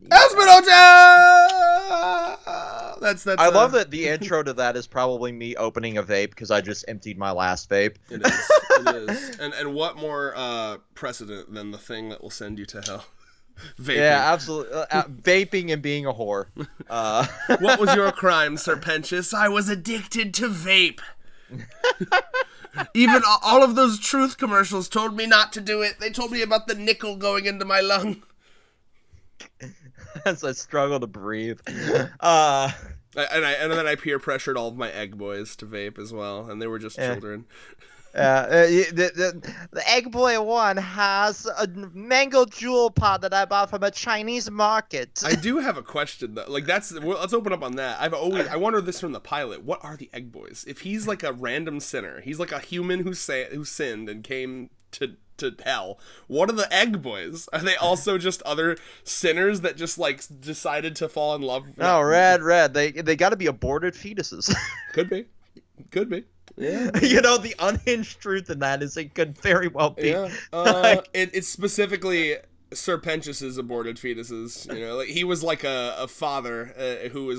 That's. I love that the intro to that is probably me opening a vape because I just emptied my last vape. It is. And what more precedent than the thing that will send you to hell? Vaping. Yeah, absolutely. Vaping and being a whore. What was your crime, Sir Pentious? I was addicted to vape. Even all of those truth commercials told me not to do it. They told me about the nickel going into my lung. As I struggle to breathe. And then I peer pressured all of my egg boys to vape as well, and they were just children. The Egg Boy one has a mango jewel pod that I bought from a Chinese market. I do have a question though. Like let's open up on that. I wonder this from the pilot. What are the Egg Boys? If he's like a random sinner, he's like a human who sinned and came to hell. What are the Egg Boys? Are they also just other sinners that just like decided to fall in love? Oh, rad. They got to be aborted fetuses. Could be. Yeah. You know, the unhinged truth in that is it could very well be. Yeah. It's specifically Sir Pentious' aborted fetuses. You know, like he was like a father who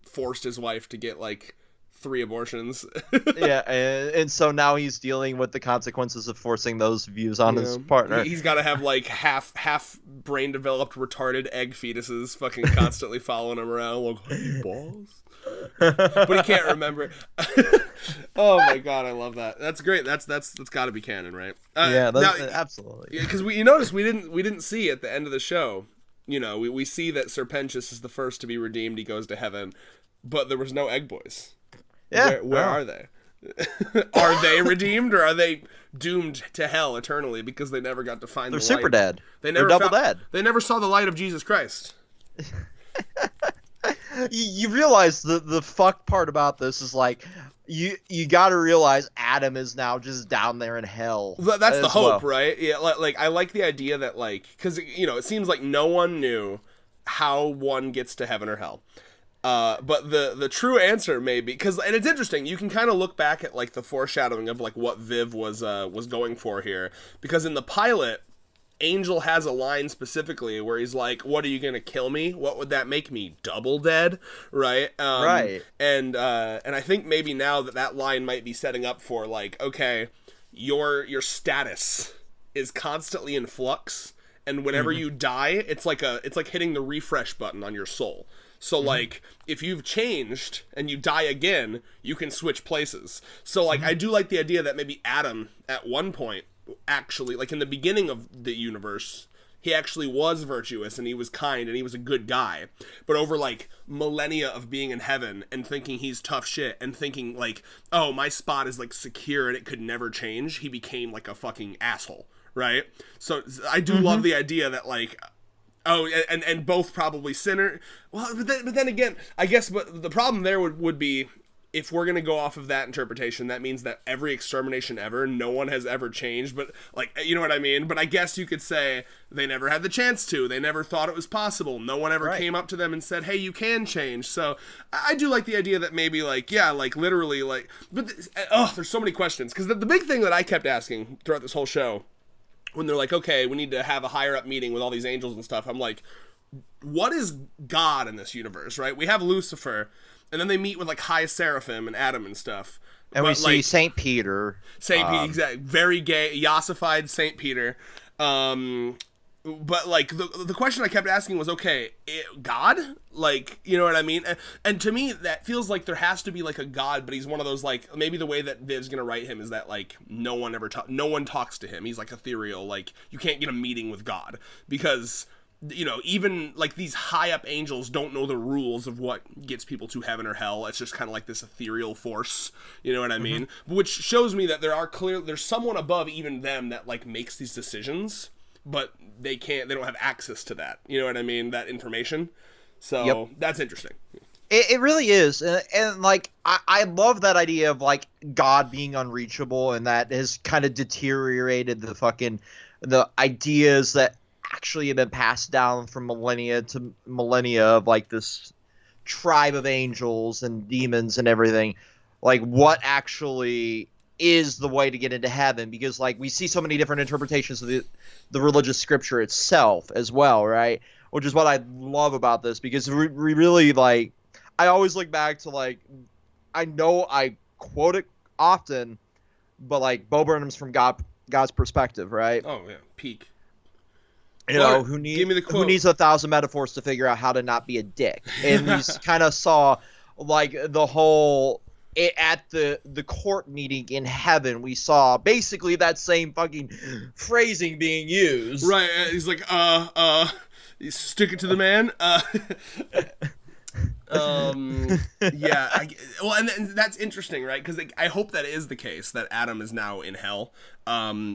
forced his wife to get like 3 abortions. Yeah, and so now he's dealing with the consequences of forcing those views on his partner. He's got to have like half brain developed retarded egg fetuses fucking constantly following him around like, hey, balls. But he can't remember. Oh my god, I love that. That's great. That's got to be canon, right? Absolutely. Yeah, because you notice we didn't see at the end of the show. You know, we see that Sir Pentious is the first to be redeemed. He goes to heaven, but there was no Egg Boys. Yeah, where are they? Are they redeemed or are they doomed to hell eternally because they never got to find the light? They're super dead. They're double dead. They never saw the light of Jesus Christ. You realize the fuck part about this is like you got to realize Adam is now just down there in hell. That's the hope, right? Yeah, like I like the idea that like because you know it seems like no one knew how one gets to heaven or hell. But the true answer may be and it's interesting. You can kind of look back at like the foreshadowing of like what Viv was going for here, because in the pilot, Angel has a line specifically where he's like, "What are you gonna kill me? What would that make me? Double dead?" Right? Right. And I think maybe now that line might be setting up for like, okay, your status is constantly in flux, and whenever you die, it's like hitting the refresh button on your soul. So, like, if you've changed and you die again, you can switch places. So, like, I do like the idea that maybe Adam, at one point, actually, like, in the beginning of the universe, he actually was virtuous and he was kind and he was a good guy. But over, like, millennia of being in heaven and thinking he's tough shit and thinking, like, oh, my spot is, like, secure and it could never change, he became, like, a fucking asshole, right? So, I do love the idea that, like... Oh, and both probably sinner. Well, but then again, I guess, but the problem there would be, if we're going to go off of that interpretation, that means that every extermination ever, no one has ever changed, but, like, you know what I mean? But I guess you could say they never had the chance to. They never thought it was possible. No one ever came up to them and said, hey, you can change. So I do like the idea that maybe, like, yeah, like, literally, like, but, there's so many questions. Because the big thing that I kept asking throughout this whole show, when they're like, okay, we need to have a higher up meeting with all these angels and stuff, I'm like, what is God in this universe, right? We have Lucifer, and then they meet with, like, High Seraphim and Adam and stuff. And we see St. Peter. St. Peter, exactly. Very gay, yassified St. Peter. But, like, the question I kept asking was, okay, God? Like, you know what I mean? And to me, that feels like there has to be, like, a God, but he's one of those, like, maybe the way that Viv's gonna write him is that, like, no one talks to him. He's, like, ethereal. Like, you can't get a meeting with God. Because, you know, even, like, these high-up angels don't know the rules of what gets people to heaven or hell. It's just kind of like this ethereal force. You know what I mean? Which shows me that there's someone above even them that, like, makes these decisions, but they don't have access to that. You know what I mean? That information. So that's interesting. It really is. And like, I love that idea of, like, God being unreachable, and that has kind of deteriorated the ideas that actually have been passed down from millennia to millennia of, like, this tribe of angels and demons and everything. Like, what actually is the way to get into heaven, because, like, we see so many different interpretations of the religious scripture itself as well, right? which is what I love about this, because we really, like, I always look back to, like, I know I quote it often, but, like, Bo Burnham's from God's perspective, right? Oh yeah, peak. You know, who needs 1,000 metaphors to figure out how to not be a dick? And we kind of saw, like, the whole at the court meeting in heaven. We saw basically that same fucking phrasing being used. Right. He's like, you stick it to the man. Yeah. Well, and that's interesting, right? Because I hope that is the case, that Adam is now in hell.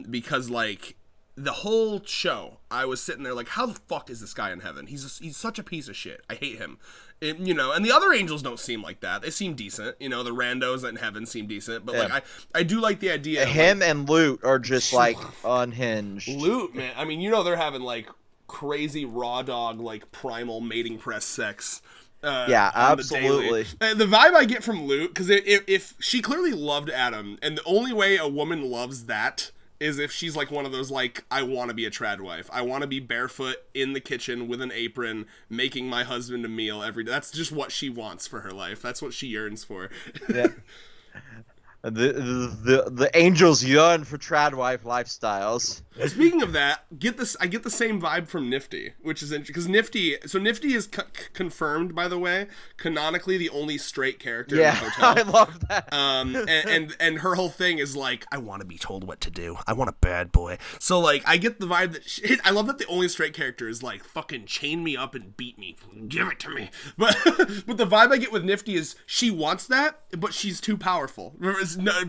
Because, like, the whole show, I was sitting there like, how the fuck is this guy in heaven? He's such a piece of shit. I hate him. You know, and the other angels don't seem like that. They seem decent. You know, the randos in heaven seem decent. But, like, I do like the idea of, him, like, and Lute are just, like, unhinged. Lute, man. I mean, you know, they're having, like, crazy raw dog, like, primal mating press sex. Yeah, absolutely. The vibe I get from Lute, because if she clearly loved Adam, and the only way a woman loves that is if she's like one of those, like, I want to be a trad wife. I want to be barefoot in the kitchen with an apron, making my husband a meal every day. That's just what she wants for her life. That's what she yearns for. Yeah. The angels yearn for trad wife lifestyles. Speaking of that, I get the same vibe from Nifty, which is interesting, because Nifty is confirmed, by the way, canonically the only straight character in the hotel. I love that. And her whole thing is like, I want to be told what to do. I want a bad boy. So, like, I get the vibe that I love that the only straight character is like, fucking chain me up and beat me, give it to me. But the vibe I get with Nifty is she wants that, but she's too powerful.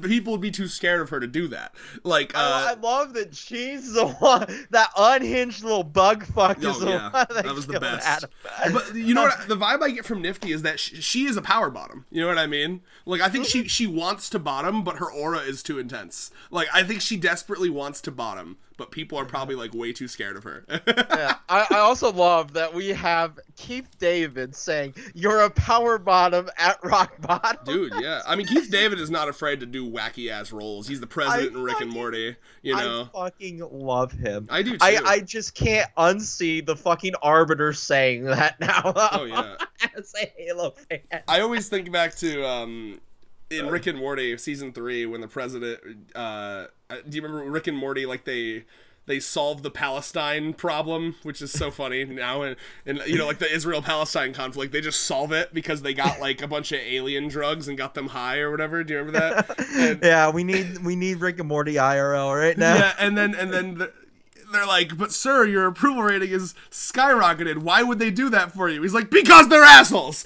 People would be too scared of her to do that. Like, I love that she's the one, that unhinged little bug fuck is the one that was the best. But you know what? The vibe I get from Nifty is that she is a power bottom. You know what I mean? Like, I think she wants to bottom, but her aura is too intense. Like, I think she desperately wants to bottom, but people are probably, like, way too scared of her. Yeah, I also love that we have Keith David saying, you're a power bottom at rock bottom. Dude, yeah. I mean, Keith David is not afraid to do wacky-ass roles. He's the president in Rick and Morty, you know? I fucking love him. I do, too. I just can't unsee the fucking Arbiter saying that now. Oh, yeah. As a Halo fan. I always think back to, in Rick and Morty, season 3, when the president, do you remember Rick and Morty, like, they solved the Palestine problem, which is so funny now, and you know, like, the Israel-Palestine conflict, they just solve it because they got, like, a bunch of alien drugs and got them high or whatever. Do you remember that? And, yeah, we need Rick and Morty IRL right now. Yeah, and then they're like, but sir, your approval rating is skyrocketed. Why would they do that for you? He's like, because they're assholes.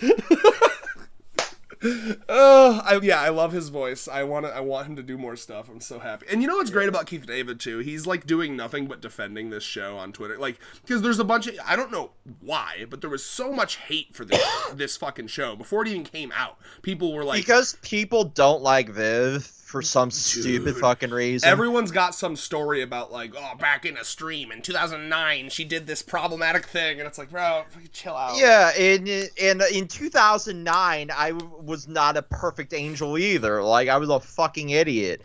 I love his voice. I want him to do more stuff. I'm so happy. And you know what's great about Keith David too? He's, like, doing nothing but defending this show on Twitter. Like, because there's a bunch of, I don't know why, but there was so much hate for this fucking show before it even came out. People were like, because people don't like Viv for some stupid fucking reason. Everyone's got some story about, like, oh, back in a stream in 2009 she did this problematic thing, and it's like, bro, chill out. Yeah, in 2009 I was not a perfect angel either. Like, I was a fucking idiot.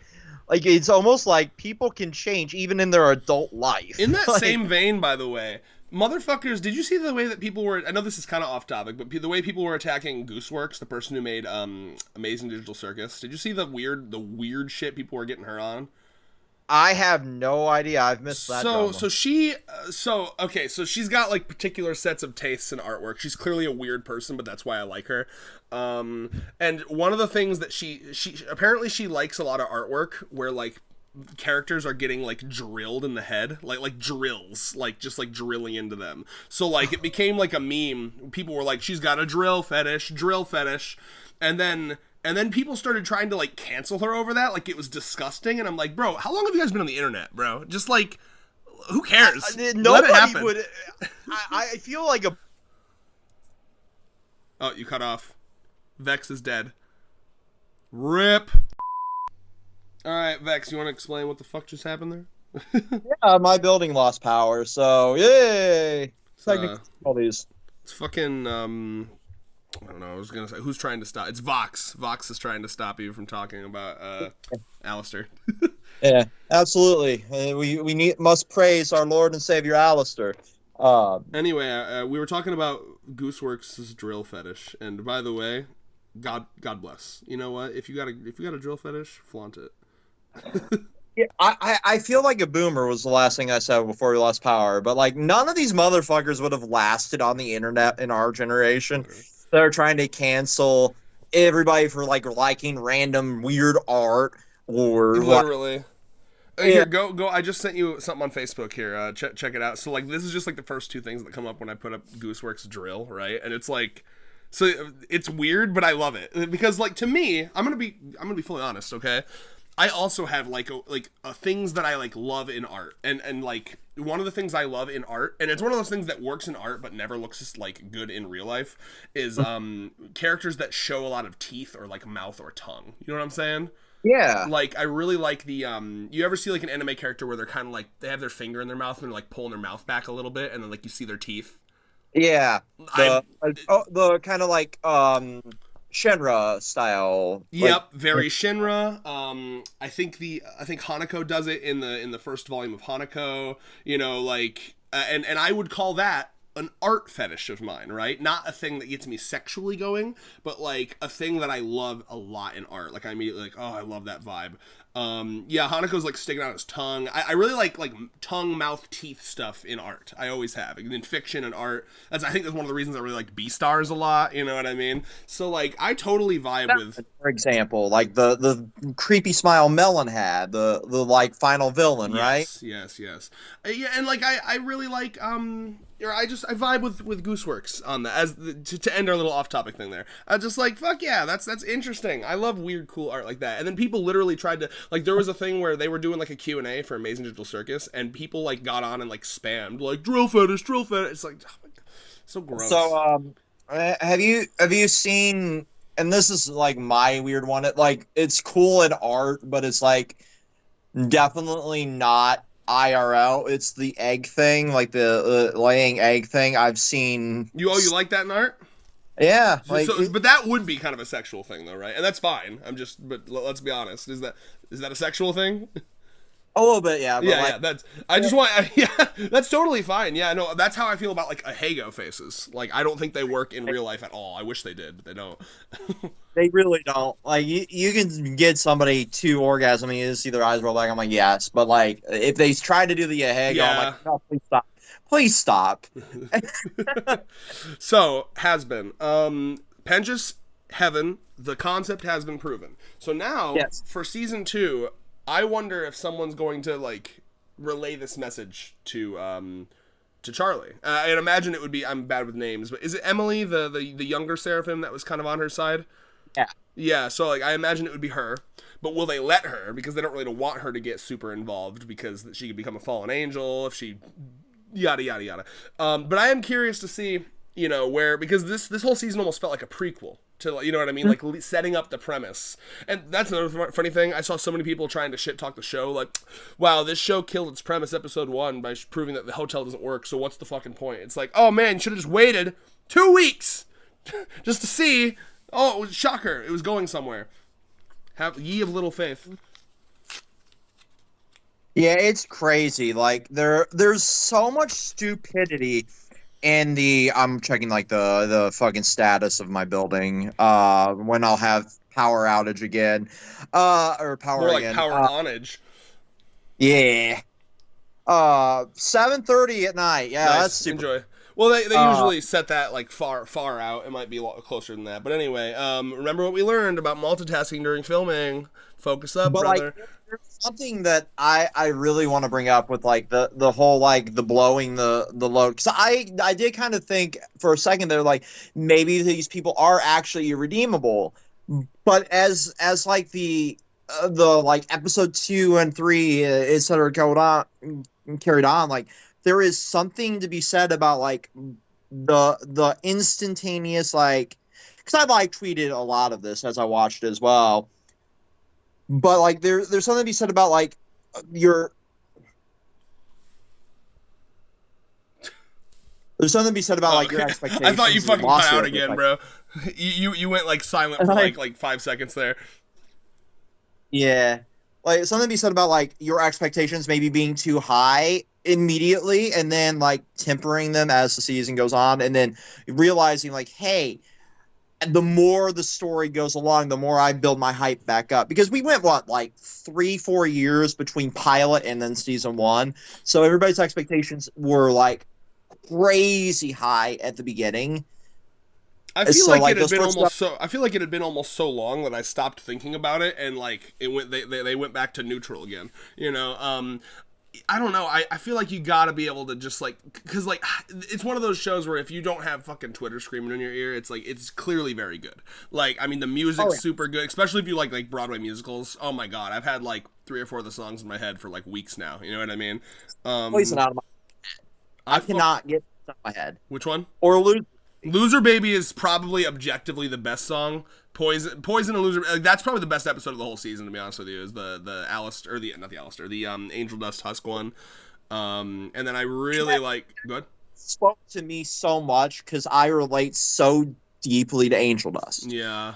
Like, it's almost like people can change even in their adult life. In that same vein, by the way, motherfuckers, did you see the way that people were, I know this is kind of off topic, but the way people were attacking Gooseworks, the person who made Amazing Digital Circus? Did you see the weird shit people were getting her on? I have no idea. I've missed that drama. So she's got, like, particular sets of tastes in artwork. She's clearly a weird person, but that's why I like her. And one of the things that she apparently she likes a lot of artwork where, like, characters are getting, like, drilled in the head, like drills, like, just, like, drilling into them. So, like, it became like a meme. People were like, she's got a drill fetish, and then people started trying to, like, cancel her over that, like it was disgusting. And I'm like, bro, how long have you guys been on the internet, bro? Just, like, who cares? Let it happen. Would. I feel like a. Oh, you cut off. Vex is dead. Rip. All right, Vex, you want to explain what the fuck just happened there? Yeah, my building lost power, so yay! All these. It's fucking, I don't know, I was going to say, who's trying to stop? It's Vox. Vox is trying to stop you from talking about Alastor. Yeah, absolutely. We must praise our Lord and Savior Alastor. Anyway, we were talking about Gooseworks' drill fetish, and by the way, God bless. You know what? If you got a drill fetish, flaunt it. Yeah, I feel like a boomer was the last thing I said before we lost power, but like none of these motherfuckers would have lasted on the internet in our generation. They're trying to cancel everybody for like liking random weird art or literally. Yeah. Here, go. I just sent you something on Facebook here. Check it out. So like, this is just like the first two things that come up when I put up Gooseworks drill, right? And it's like, so it's weird, but I love it because like to me, I'm gonna be fully honest, okay? I also have like things that I like love in art, and like one of the things I love in art, and it's one of those things that works in art but never looks like good in real life, is characters that show a lot of teeth or like mouth or tongue. You know what I'm saying? Yeah. Like I really like the you ever see like an anime character where they're kind of like they have their finger in their mouth and they're like pulling their mouth back a little bit, and then like you see their teeth. Yeah. The kind of like Shenra style. Yep, very Shinra. I think Hanako does it in the first volume of Hanako. You know, like, and I would call that an art fetish of mine, right? Not a thing that gets me sexually going, but like a thing that I love a lot in art. Like I immediately like, oh, I love that vibe. Yeah, Hanako's like sticking out his tongue. I really like tongue, mouth, teeth stuff in art. I always have in fiction and art. I think that's one of the reasons I really like Beastars a lot. You know what I mean? So like, I totally vibe with. For example, like the creepy smile Melon had, the like final villain, right? Yes. Yeah, and like I really like I vibe with Gooseworks on that to end our little off topic thing there. I just like fuck yeah, that's interesting. I love weird cool art like that. And then people literally tried to like there was a thing where they were doing like a Q&A for Amazing Digital Circus, and people like got on and like spammed like drill fetish. It's like oh my God, so gross. So have you seen? And this is like my weird one. It's cool in art, but it's like definitely not IRL. It's the egg thing, like the laying egg thing. I've seen. You like that in art? Yeah, but that would be kind of a sexual thing, though, right? And that's fine. But let's be honest. Is that a sexual thing? A little bit, yeah. But yeah. That's totally fine. Yeah, no, that's how I feel about like Ahego faces. Like, I don't think they work in real life at all. I wish they did, but they don't. They really don't. Like, you can get somebody to orgasm and you just see their eyes roll back. I'm like, yes, but like, if they try to do the Ahego, I'm like, no, please stop. Please stop. So, Hazbin. Pentious Heaven, the concept has been proven. So now, for season 2, I wonder if someone's going to like relay this message to Charlie. I'd imagine it would be. I'm bad with names, but is it Emily, the younger seraphim that was kind of on her side? Yeah. Yeah. So like, I imagine it would be her. But will they let her? Because they don't really want her to get super involved because she could become a fallen angel if she yada yada yada. But I am curious to see, you know, where because this whole season almost felt like a prequel. To, you know what I mean? Like setting up the premise. And that's another funny thing. I saw so many people trying to shit talk the show. Like, wow, this show killed its premise episode 1 by proving that the hotel doesn't work. So what's the fucking point? It's like, oh man, you should have just waited 2 weeks just to see. Oh, it was shocker. It was going somewhere. Have ye of little faith. Yeah, it's crazy. Like there's so much stupidity. And I'm checking like the fucking status of my building when I'll have power outage again or power more like again. Power onage. Yeah. 7:30 at night. Yeah, nice. That's super. Enjoy. Well, they usually set that like far out. It might be a lot closer than that. But anyway, remember what we learned about multitasking during filming. Focus up, brother. Like, there's something that I really want to bring up with like the whole like the blowing the load, because I did kind of think for a second there like maybe these people are actually irredeemable, but as like the like episode 2 and 3 etc. carried on, like there is something to be said about like the instantaneous, like, because I like tweeted a lot of this as I watched it as well. But like there's something to be said about like there's something to be said about like your expectations. I thought you fucking cut out again, bro. You went like silent for like 5 seconds there. Yeah, like something to be said about like your expectations maybe being too high immediately, and then like tempering them as the season goes on, and then realizing like, hey, the more the story goes along, the more I build my hype back up, because we went like 3-4 years between pilot and then season 1, so everybody's expectations were like crazy high at the beginning. I feel like it had been almost so. I feel like it had been almost so long that I stopped thinking about it, and like it went. They went back to neutral again. You know. I don't know. I feel like you gotta be able to just like, because like it's one of those shows where if you don't have fucking Twitter screaming in your ear, it's like it's clearly very good. Like, I mean, the music's super good, especially if you like Broadway musicals. Oh my god, I've had like 3 or 4 of the songs in my head for like weeks now. You know what I mean? Poison out of my head. I cannot get it out of my head. Which one? Or Loser Baby is probably objectively the best song. Poison and Loser. That's probably the best episode of the whole season, to be honest with you. Is the Alastor, or not the Alastor, the Angel Dust Husk one. And then I really like. Good. Spoke to me so much because I relate so deeply to Angel Dust. Yeah.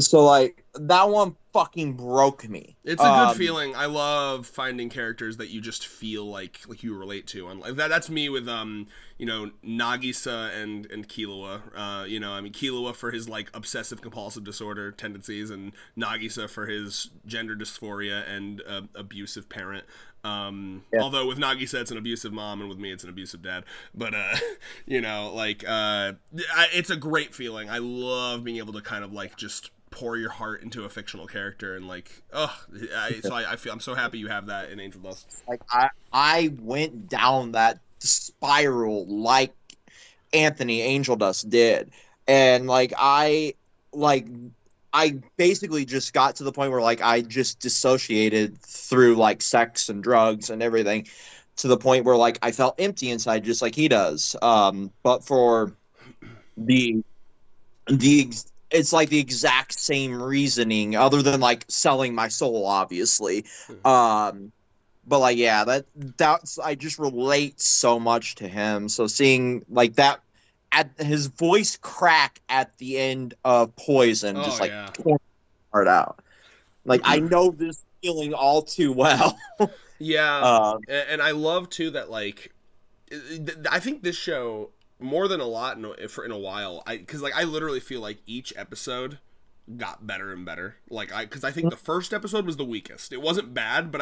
So like that one fucking broke me. It's a good feeling. I love finding characters that you just feel like you relate to, and like that's me with Nagisa and Killua. I mean Killua for his like obsessive compulsive disorder tendencies, and Nagisa for his gender dysphoria and abusive parent. Although with Nagisa it's an abusive mom, and with me it's an abusive dad. But it's a great feeling. I love being able to kind of like just pour your heart into a fictional character, and like, I'm so happy you have that in Angel Dust. Like I went down that spiral like Anthony Angel Dust did, and I basically just got to the point where like I just dissociated through like sex and drugs and everything, to the point where like I felt empty inside, just like he does. But for it's like the exact same reasoning, other than like selling my soul, obviously. But like, yeah, that's I just relate so much to him. So seeing like that, at his voice crack at the end of Poison, just like tore my heart out. Like I know this feeling all too well. Yeah, and I love too that like I think this show, more than a lot in a while, because like I literally feel like each episode got better and better. Like because I think the first episode was the weakest. It wasn't bad, but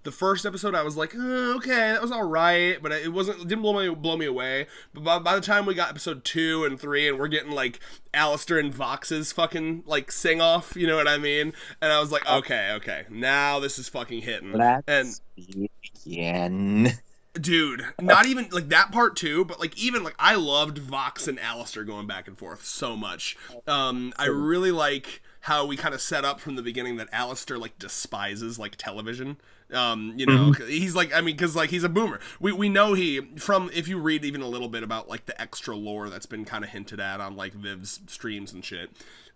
the first episode I was like, okay, that was all right, but it didn't blow me away. But by the time we got episode 2 and 3, and we're getting like Alastor and Vox's fucking like sing off, you know what I mean? And I was like, okay, now this is fucking hitting. Let's begin. Dude, not even like that part too, but like even like I loved Vox and Alastor going back and forth so much. I really like how we kind of set up from the beginning that Alastor like despises like television. He's like, I mean, because like he's a boomer. We know if you read even a little bit about like the extra lore that's been kind of hinted at on like Viv's streams and shit.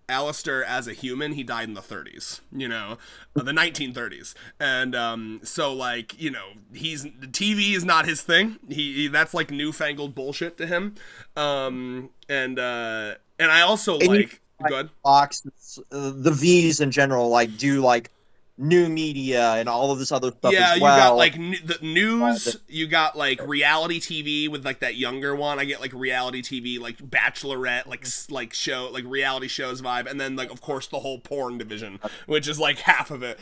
Alastor as a human, he died in the 30s, the 1930s, and so like the TV is not his thing. He that's like newfangled bullshit to him, and I also like good boxes, the V's in general like do like new media and all of this other stuff. Yeah, as well. You got like the news. You got like reality TV with like that younger one. I get like reality TV, like Bachelorette, like show, like reality shows vibe, and then like of course the whole porn division, which is like half of it.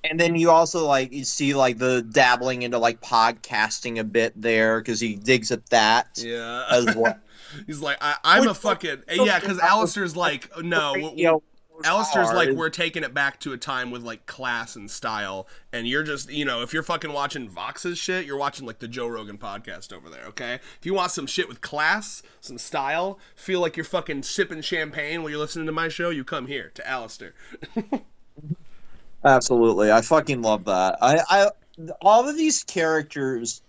And then you also like you see like the dabbling into like podcasting a bit there, because he digs at that. Yeah, as well. He's like I'm a fucking because Alastor's like no. Alastor's like, we're taking it back to a time with like class and style, and you're just, if you're fucking watching Vox's shit, you're watching like the Joe Rogan podcast over there, okay? If you want some shit with class, some style, feel like you're fucking sipping champagne while you're listening to my show, you come here to Alastor. Absolutely, I fucking love that. I all of these characters,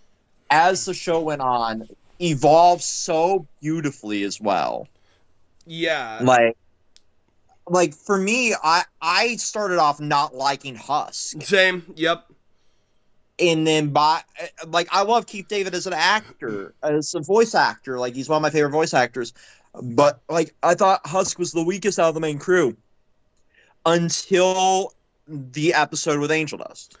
as the show went on, evolved so beautifully as well. Yeah, like for me, I started off not liking Husk. Same, yep. And then I love Keith David as an actor, as a voice actor. Like he's one of my favorite voice actors. But like I thought Husk was the weakest out of the main crew until the episode with Angel Dust.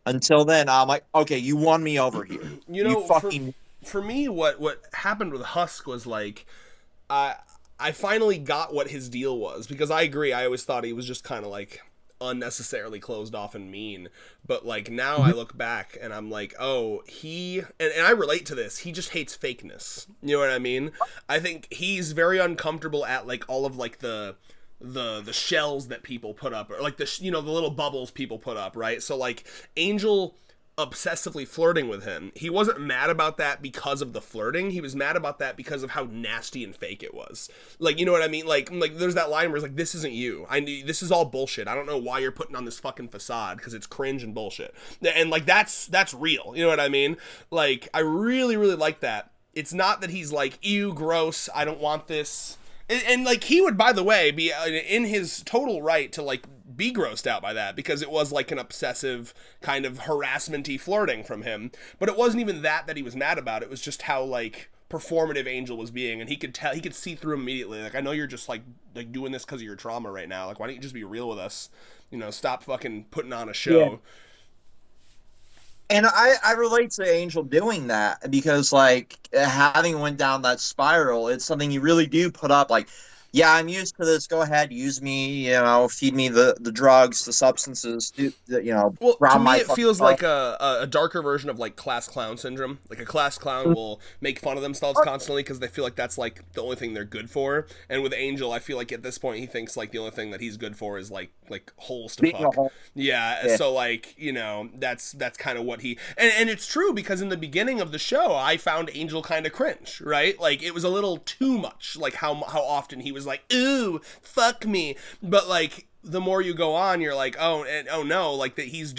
Until then, I'm like, okay, you won me over here. You You know, for fucking for me, what happened with Husk was like, I finally got what his deal was, because I agree. I always thought he was just kind of like unnecessarily closed off and mean, but like now I look back and I'm like, oh, and I relate to this. He just hates fakeness. You know what I mean? I think he's very uncomfortable at like all of like the shells that people put up, or like the the little bubbles people put up, right? So like Angel obsessively flirting with him, he wasn't mad about that because of the flirting. He was mad about that because of how nasty and fake it was. Like, you know what I mean? Like there's that line where it's like, this isn't you. I knew this is all bullshit. I don't know why you're putting on this fucking facade, because it's cringe and bullshit. And like that's real. You know what I mean? Like I really like that. It's not that he's like, ew, gross, I don't want this. And like he would, by the way, be in his total right to like be grossed out by that, because it was like an obsessive kind of harassment-y flirting from him. But it wasn't even that he was mad about. It was just how like performative Angel was being, and he could see through him immediately. Like, I know you're just like doing this because of your trauma right now. Like, why don't you just be real with us? You know, stop fucking putting on a show. Yeah. And I relate to Angel doing that, because like having went down that spiral, it's something you really do put up. Like, yeah, I'm used to this. Go ahead, use me. You know, feed me the drugs, the substances. Well, to me, it feels like a darker version of like class clown syndrome. Like a class clown will make fun of themselves constantly because they feel like that's like the only thing they're good for. And with Angel, I feel like at this point he thinks like the only thing that he's good for is like holes to fuck. Yeah. So like, you know, that's kind of what he and it's true, because in the beginning of the show I found Angel kind of cringe, right? Like it was a little too much, like how often he was like, ooh, fuck me. But like the more you go on, you're like, oh no, like that he's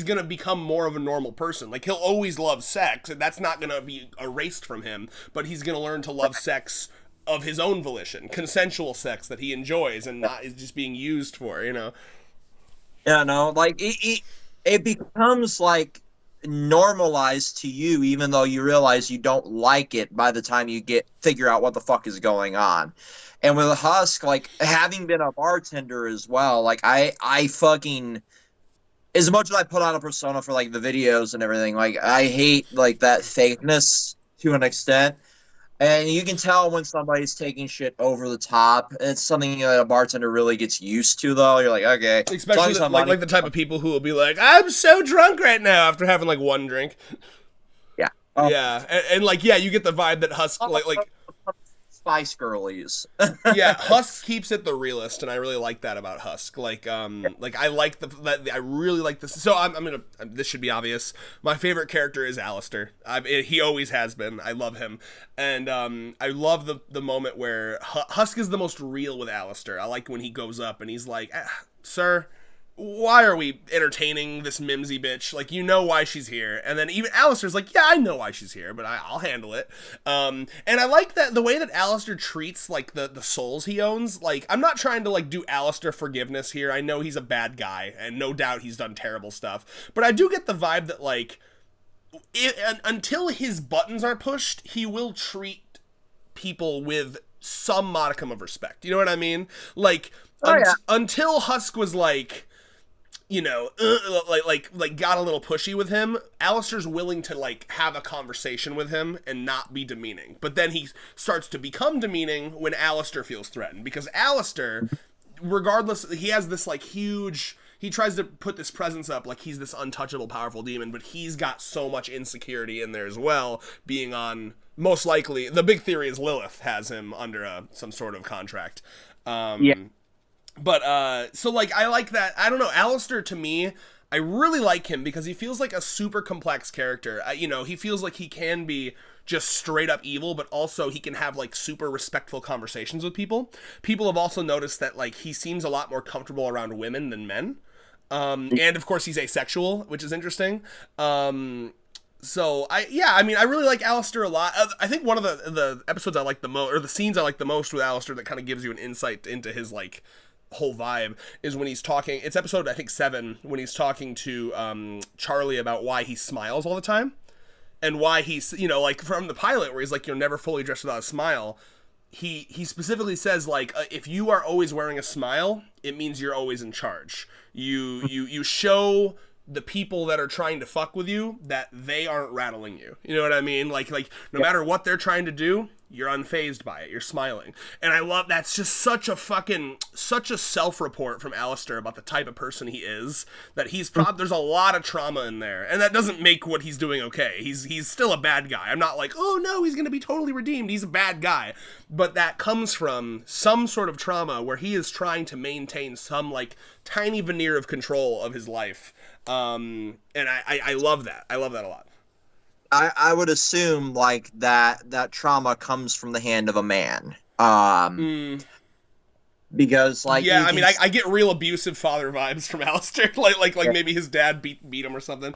gonna become more of a normal person. Like he'll always love sex, and that's not gonna be erased from him, but he's gonna learn to love sex of his own volition, consensual sex that he enjoys and not is just being used for, you know. Yeah, no, like it becomes like normalized to you, even though you realize you don't like it by the time you figure out what the fuck is going on. And with Husk, like having been a bartender as well, like I fucking, as much as I put on a persona for like the videos and everything, like I hate like that fakeness to an extent. And you can tell when somebody's taking shit over the top. It's something that a bartender really gets used to, though. You're like, okay. Especially like the type of people who will be like, I'm so drunk right now after having like one drink. Yeah. Yeah. And like, yeah, you get the vibe that Husk, like Spice Girlies. Yeah, Husk keeps it the realist, and I really like that about Husk. Like, like I like I really like this. So I'm gonna. This should be obvious. My favorite character is Alastor. He always has been. I love him, and I love the moment where Husk is the most real with Alastor. I like when he goes up and he's like, "Sir, why are we entertaining this mimsy bitch? Like, you know why she's here." And then even Alastor's like, yeah, I know why she's here, but I'll handle it. And I like that the way that Alastor treats like the souls he owns. Like, I'm not trying to like do Alastor forgiveness here. I know he's a bad guy, and no doubt he's done terrible stuff. But I do get the vibe that like until his buttons are pushed, he will treat people with some modicum of respect. You know what I mean? Like, until Husk was like, you know, like got a little pushy with him, Alastor's willing to like have a conversation with him and not be demeaning. But then he starts to become demeaning when Alastor feels threatened, because Alastor, regardless, he has this like huge, he tries to put this presence up like he's this untouchable, powerful demon, but he's got so much insecurity in there as well, being on, most likely, the big theory is Lilith has him under some sort of contract. Yeah. But, so, like, I like that. I don't know, Alastor, to me, I really like him because he feels like a super complex character. You know, he feels like he can be just straight up evil, but also he can have, like, super respectful conversations with people. People have also noticed that, like, he seems a lot more comfortable around women than men. And, of course, he's asexual, which is interesting. So, I mean, I really like Alastor a lot. I think one of the episodes I like the most, or the scenes I like the most with Alastor that kind of gives you an insight into his, like, whole vibe is when he's talking, it's episode I think 7, when he's talking to Charlie about why he smiles all the time, and why he's, you know, like from the pilot where he's like, you're never fully dressed without a smile. He specifically says like, if you are always wearing a smile, it means you're always in charge. You show the people that are trying to fuck with you, that they aren't rattling you. You know what I mean? Like no matter what they're trying to do, you're unfazed by it. You're smiling. And I love, that's just such a self-report from Alastor about the type of person he is, that there's a lot of trauma in there. And that doesn't make what he's doing okay. He's still a bad guy. I'm not like, oh no, he's going to be totally redeemed. He's a bad guy. But that comes from some sort of trauma where he is trying to maintain some like tiny veneer of control of his life. And I love that. I love that a lot. I would assume like that trauma comes from the hand of a man. Because like, yeah, I mean, I get real abusive father vibes from Alastor. like maybe his dad beat him or something.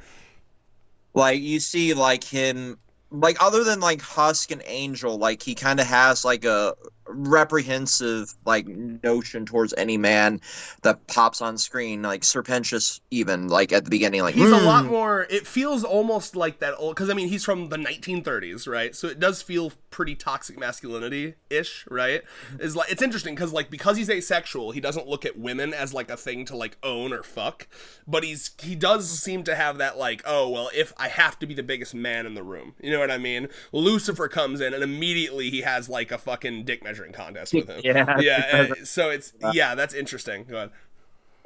Like you see like him, like other than like Husk and Angel, like he kind of has like a reprehensive like notion towards any man that pops on screen, like Sir Pentious even, like at the beginning, like he's a lot more, it feels almost like that old, because I mean he's from the 1930s, right? So it does feel pretty toxic masculinity ish, right? Is like, it's interesting because like, because he's asexual, he doesn't look at women as like a thing to like own or fuck, but he does seem to have that like, oh well, if I have to be the biggest man in the room, you know what I mean? Lucifer comes in and immediately he has like a fucking dick measuring contest with him. Yeah. So it's, yeah, that's interesting. Go ahead.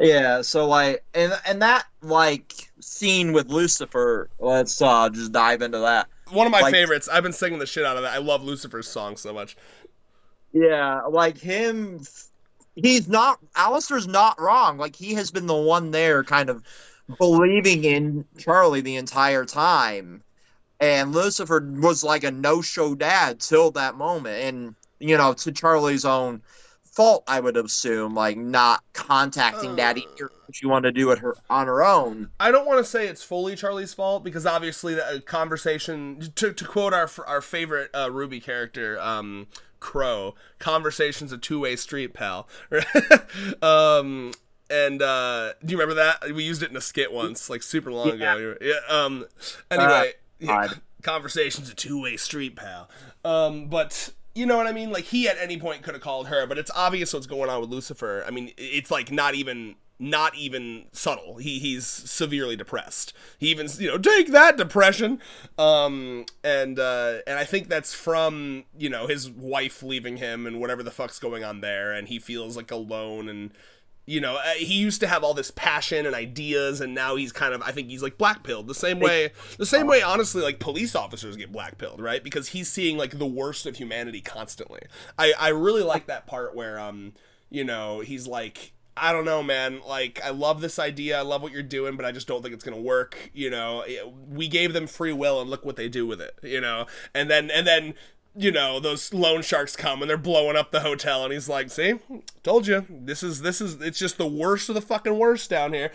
Yeah, so like, and that like scene with Lucifer, let's just dive into that. One of my favorites. I've been singing the shit out of that. I love Lucifer's song so much. Yeah, like him, Alastor's not wrong. Like he has been the one there kind of believing in Charlie the entire time. And Lucifer was like a no-show dad till that moment. And, you know, to Charlie's own fault, I would assume, like not contacting Daddy, what you want to do on her own. I don't want to say it's fully Charlie's fault, because obviously the conversation, to quote our favorite Ruby character, Crow, conversation's a two-way street, pal. And do you remember that? We used it in a skit once, like super long ago. Yeah. Anyway, conversation's a two-way street, pal. But you know what I mean? Like, he at any point could have called her, but it's obvious what's going on with Lucifer. I mean, it's like not even subtle. He's severely depressed. He even, you know, take that, depression. And I think that's from, you know, his wife leaving him and whatever the fuck's going on there, and he feels like alone. And you know, he used to have all this passion and ideas, and now he's kind of, I think he's like black-pilled the same way, honestly, like police officers get black-pilled, right? Because he's seeing like the worst of humanity constantly. I really like that part where, you know, he's like, I don't know, man, like, I love this idea, I love what you're doing, but I just don't think it's gonna work, you know, we gave them free will and look what they do with it, you know, and then you know, those loan sharks come and they're blowing up the hotel, and he's like, see, told you, this is, it's just the worst of the fucking worst down here.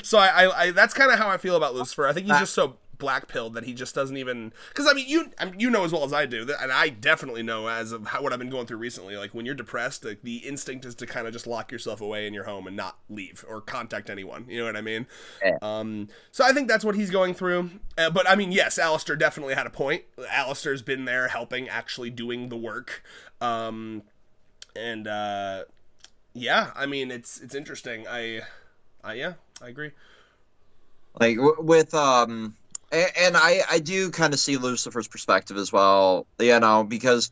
So I that's kind of how I feel about Lucifer. I think he's just so black-pilled that he just doesn't even, because I mean, you know as well as I do, and I definitely know as of what I've been going through recently, like when you're depressed, like, the instinct is to kind of just lock yourself away in your home and not leave or contact anyone, you know what I mean? Yeah. So I think that's what he's going through, but I mean, yes, Alastor definitely had a point. Alastor's been there helping, actually doing the work, yeah, I mean, it's interesting. I agree. Like with and I do kind of see Lucifer's perspective as well, you know, because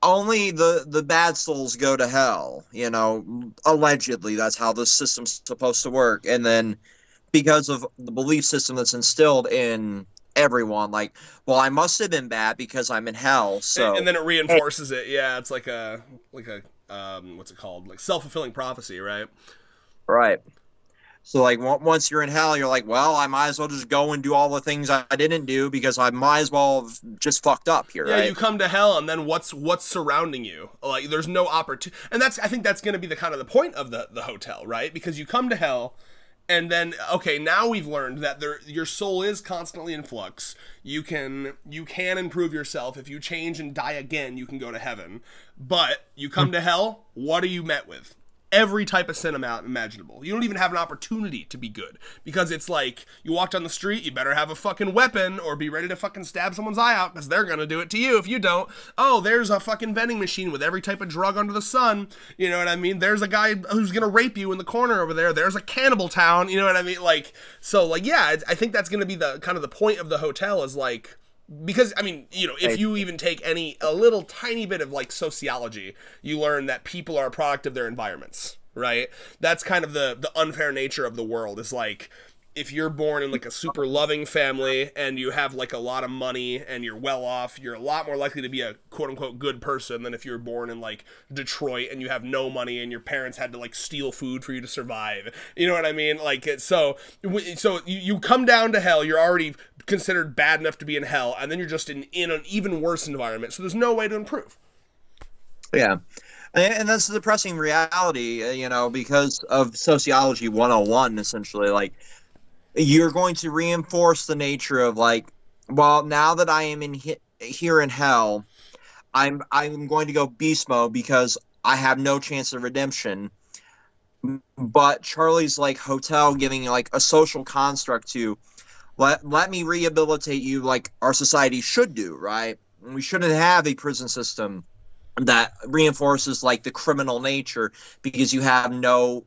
only the bad souls go to hell, you know, allegedly. That's how the system's supposed to work. And then because of the belief system that's instilled in everyone, like, well, I must have been bad because I'm in hell. So and then it reinforces it. Yeah, it's like a what's it called? Like self-fulfilling prophecy, right? Right. So, like, once you're in hell, you're like, well, I might as well just go and do all the things I didn't do because I might as well have just fucked up here, right? Yeah, you come to hell, and then what's surrounding you? Like, there's no opportunity. And I think that's going to be the kind of the point of the hotel, right? Because you come to hell, and then, okay, now we've learned that your soul is constantly in flux. You can improve yourself. If you change and die again, you can go to heaven. But you come to hell, what are you met with? every type of sin imaginable. You don't even have an opportunity to be good, because it's like, you walk down the street, you better have a fucking weapon or be ready to fucking stab someone's eye out, because they're gonna do it to you if you don't. Oh, there's a fucking vending machine with every type of drug under the sun, you know what I mean? There's a guy who's gonna rape you in the corner over there. There's a cannibal town, you know what I mean? Like, so, like, yeah, I think that's gonna be the kind of the point of the hotel, is like, because, I mean, you know, if you even take a little tiny bit of, like, sociology, you learn that people are a product of their environments, right? That's kind of the unfair nature of the world, is like, if you're born in, like, a super loving family and you have, like, a lot of money and you're well off, you're a lot more likely to be a quote-unquote good person than if you're born in, like, Detroit and you have no money and your parents had to, like, steal food for you to survive. You know what I mean? Like, so you come down to hell, you're already considered bad enough to be in hell, and then you're just in an even worse environment, so there's no way to improve. Yeah. And that's the depressing reality, you know, because of sociology 101, essentially. Like, you're going to reinforce the nature of, like, well, now that I am here in hell, I'm going to go beast mode because I have no chance of redemption. But Charlie's, like, hotel giving, like, a social construct to let me rehabilitate you, like our society should do, right? We shouldn't have a prison system that reinforces, like, the criminal nature, because you have no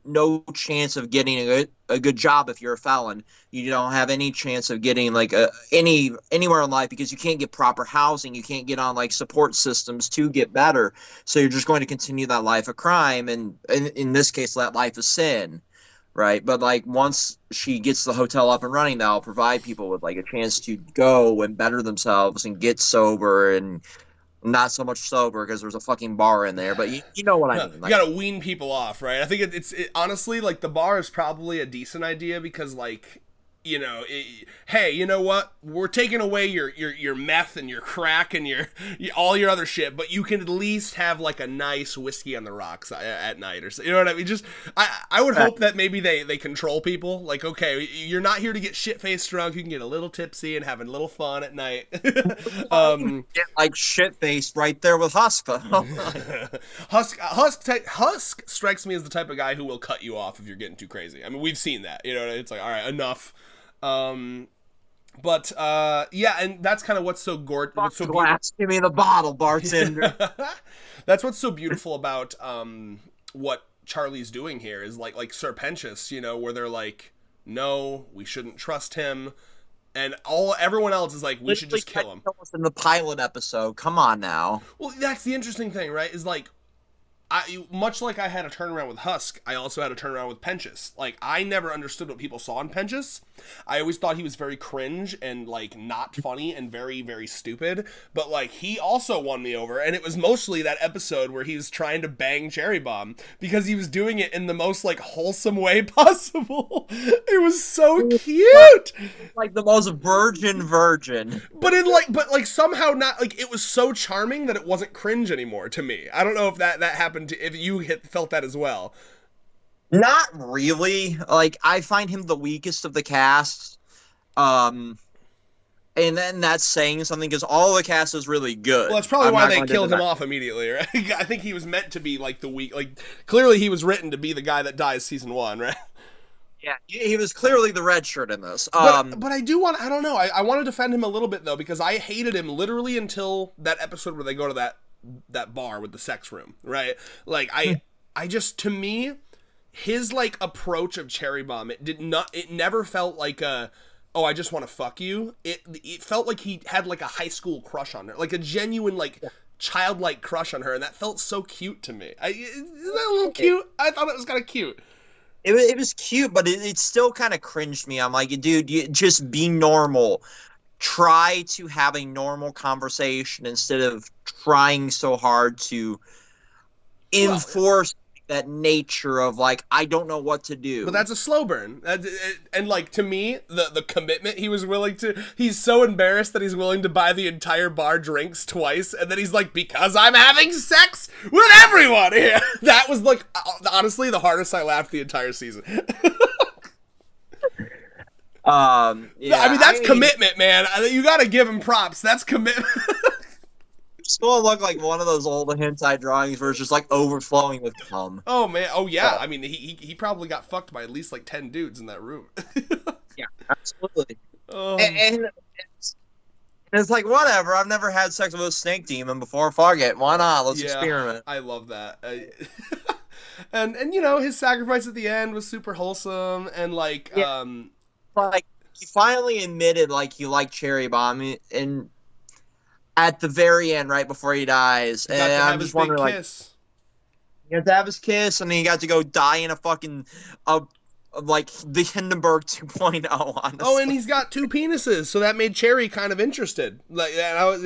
chance of getting a good job if you're a felon. You don't have any chance of getting, like, anywhere in life, because you can't get proper housing. You can't get on, like, support systems to get better. So you're just going to continue that life of crime, and in this case, that life of sin, right? But, like, once she gets the hotel up and running, that'll provide people with, like, a chance to go and better themselves and get sober, and not so much sober because there's a fucking bar in there, but you know what I mean. Like, you gotta wean people off, right? I think it's honestly, like, the bar is probably a decent idea, because, like, you know, hey, you know what? We're taking away your meth and your crack and your all your other shit, but you can at least have, like, a nice whiskey on the rocks at night, or so, you know what I mean? Just I would hope that maybe they control people. Like, okay, you're not here to get shit-faced drunk. You can get a little tipsy and have a little fun at night. Get, like, shit-faced right there with Husk. Husk strikes me as the type of guy who will cut you off if you're getting too crazy. I mean, we've seen that. You know, it's like, all right, enough. But yeah, and that's kind of what's so glass, give me the bottle, bartender. That's what's so beautiful about what Charlie's doing here, is like Sir Pentious, you know, where they're like, no, we shouldn't trust him, and everyone else is like, we should just kill him. In the pilot episode, come on now. Well, that's the interesting thing, right? Is like, much like I had a turnaround with Husk, I also had a turnaround with Pentious. Like, I never understood what people saw in Pentious. I always thought he was very cringe and, like, not funny and very, very stupid. But, like, he also won me over, and it was mostly that episode where he was trying to bang Cherry Bomb, because he was doing it in the most, like, wholesome way possible. It was so cute! Like the most virgin. But somehow not, like, it was so charming that it wasn't cringe anymore to me. I don't know if that happened if you felt that as well. Not really. Like, I find him the weakest of the cast. And then that's saying something, because all the cast is really good. Well, that's probably why they killed him off immediately, right? I think he was meant to be, like, the weak, like, clearly he was written to be the guy that dies season 1, right? Yeah, he was clearly the red shirt in this. But I don't know. I want to defend him a little bit, though, because I hated him literally until that episode where they go to that bar with the sex room, right? Like, I just, to me, his, like, approach of Cherry Bomb, it never felt like oh, I just want to fuck you. It felt like he had, like, a high school crush on her, like a genuine, like, childlike crush on her, and that felt so cute to me. Isn't that a little cute? I thought it was kind of cute. It was cute, but it still kind of cringed me. I'm like, dude, you just be normal. Try to have a normal conversation instead of trying so hard to enforce that nature of, like, I don't know what to do. But that's a slow burn. And, like, to me, the commitment he was willing to, he's so embarrassed that he's willing to buy the entire bar drinks twice, and then he's like, because I'm having sex with everyone here. That was, like, honestly, the hardest I laughed the entire season. Yeah, I mean, that's commitment, man. You gotta give him props. That's commitment. It's gonna look like one of those old hentai drawings where it's just like overflowing with cum. Oh man, oh yeah. I mean, he probably got fucked by at least like 10 dudes in that room. Yeah, absolutely. Oh. And it's like, whatever. I've never had sex with a snake demon before. Fuck it. Why not? Let's experiment. I love that. And his sacrifice at the end was super wholesome, and like like he finally admitted like he liked Cherry Bomb, and at the very end, right before he dies, he got and to have I'm his just wondering, big like, kiss. he got to have his kiss, and then he got to go die in a fucking like the Hindenburg 2.0. Honestly. Oh, and he's got 2 penises, so that made Cherry kind of interested. Like, and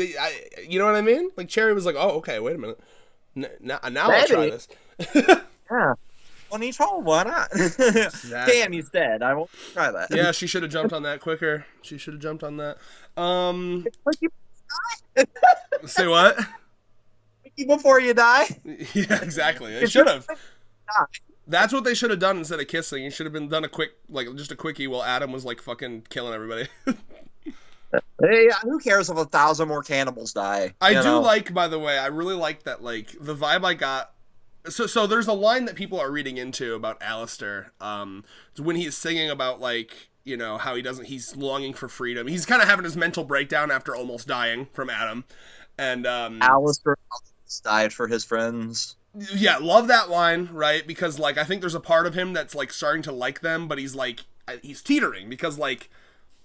you know what I mean? Like Cherry was like, "Oh, okay, wait a minute, now I'll try this." Yeah. On each hole, why not? Exactly. Damn, he's dead. I won't try that. Yeah, she should have jumped on that quicker. She should have jumped on that. Say what? Before you die. Yeah, exactly. They should have. That's what they should have done instead of kissing. It should have been done just a quickie while Adam was like fucking killing everybody. Hey, who cares if 1,000 more cannibals die? I do like, by the way, I really like that, like, the vibe I got. So there's a line that people are reading into about Alastor, when he's singing about, like, how he's longing for freedom. He's kind of having his mental breakdown after almost dying from Adam. And Alastor died for his friends. Yeah, love that line, right? Because, like, I think there's a part of him that's, like, starting to like them, but he's teetering. Because, like,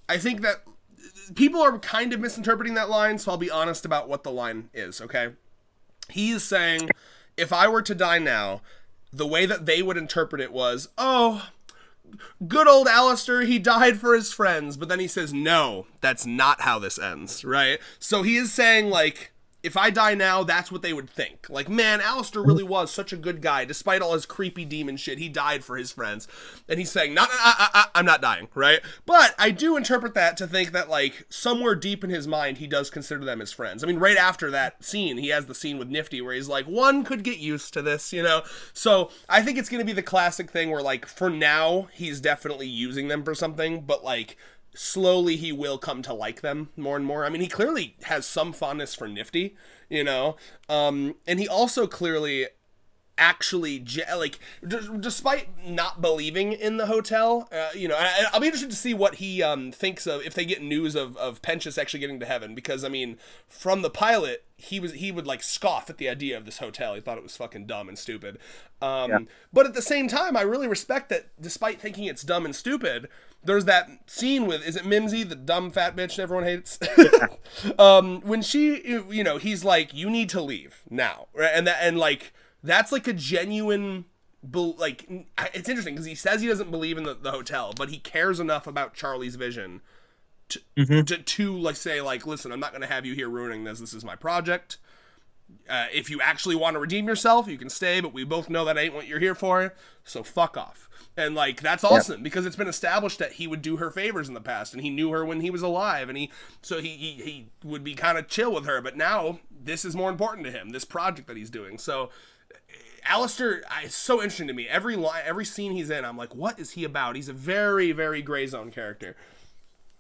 I think that people are kind of misinterpreting that line, so I'll be honest about what the line is, okay? He is saying, if I were to die now, the way that they would interpret it was, oh, good old Alastor, he died for his friends. But then he says, no, that's not how this ends, right? So he is saying, like, if I die now, that's what they would think. Like, man, Alastor really was such a good guy. Despite all his creepy demon shit, he died for his friends. And he's saying, no, I'm not dying, right? But I do interpret that to think that, like, somewhere deep in his mind, he does consider them his friends. I mean, right after that scene, he has the scene with Nifty where he's like, one could get used to this, So I think it's going to be the classic thing where, like, for now, he's definitely using them for something, but, like, slowly he will come to like them more and more. I mean, he clearly has some fondness for Nifty, and he also clearly actually, like, despite not believing in the hotel, I'll be interested to see what he thinks of if they get news of Pentious actually getting to heaven, because, I mean, from the pilot, he would, like, scoff at the idea of this hotel. He thought it was fucking dumb and stupid. But at the same time, I really respect that despite thinking it's dumb and stupid, there's that scene with, is it Mimsy, the dumb fat bitch everyone hates? When she, he's like, you need to leave now. Right? And like, that's like a genuine, like, it's interesting because he says he doesn't believe in the hotel, but he cares enough about Charlie's vision to like say, like, listen, I'm not going to have you here ruining this. This is my project. If you actually want to redeem yourself, you can stay, but we both know that ain't what you're here for, so fuck off. And, like, that's awesome, because it's been established that he would do her favors in the past, and he knew her when he was alive, and he would be kind of chill with her, but now this is more important to him, this project that he's doing. So Alastor, it's so interesting to me. Every scene he's in, I'm like, what is he about? He's a very, very gray zone character.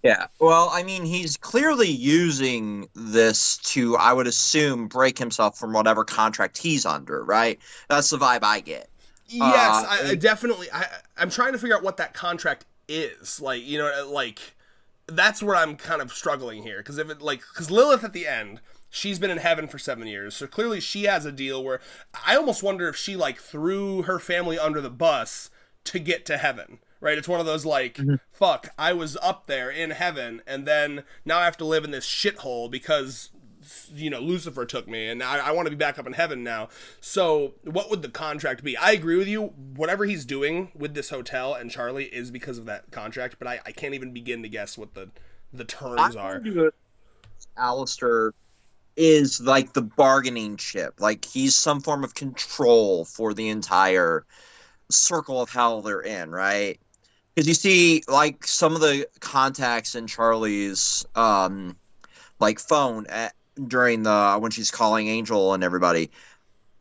Yeah, well, I mean, he's clearly using this to, I would assume, break himself from whatever contract he's under, right? That's the vibe I get. Yes, I definitely. I'm trying to figure out what that contract is. Like, like, that's where I'm kind of struggling here. Because Lilith at the end, she's been in heaven for 7 years, so clearly she has a deal where I almost wonder if she, like, threw her family under the bus to get to heaven. Right, it's one of those, like, fuck, I was up there in heaven, and then now I have to live in this shithole because, Lucifer took me, and I want to be back up in heaven now. So, what would the contract be? I agree with you. Whatever he's doing with this hotel and Charlie is because of that contract, but I can't even begin to guess what the terms are. Alastor is, like, the bargaining chip. Like, he's some form of control for the entire circle of hell they're in, right? Because you see, like, some of the contacts in Charlie's, like, phone during when she's calling Angel and everybody.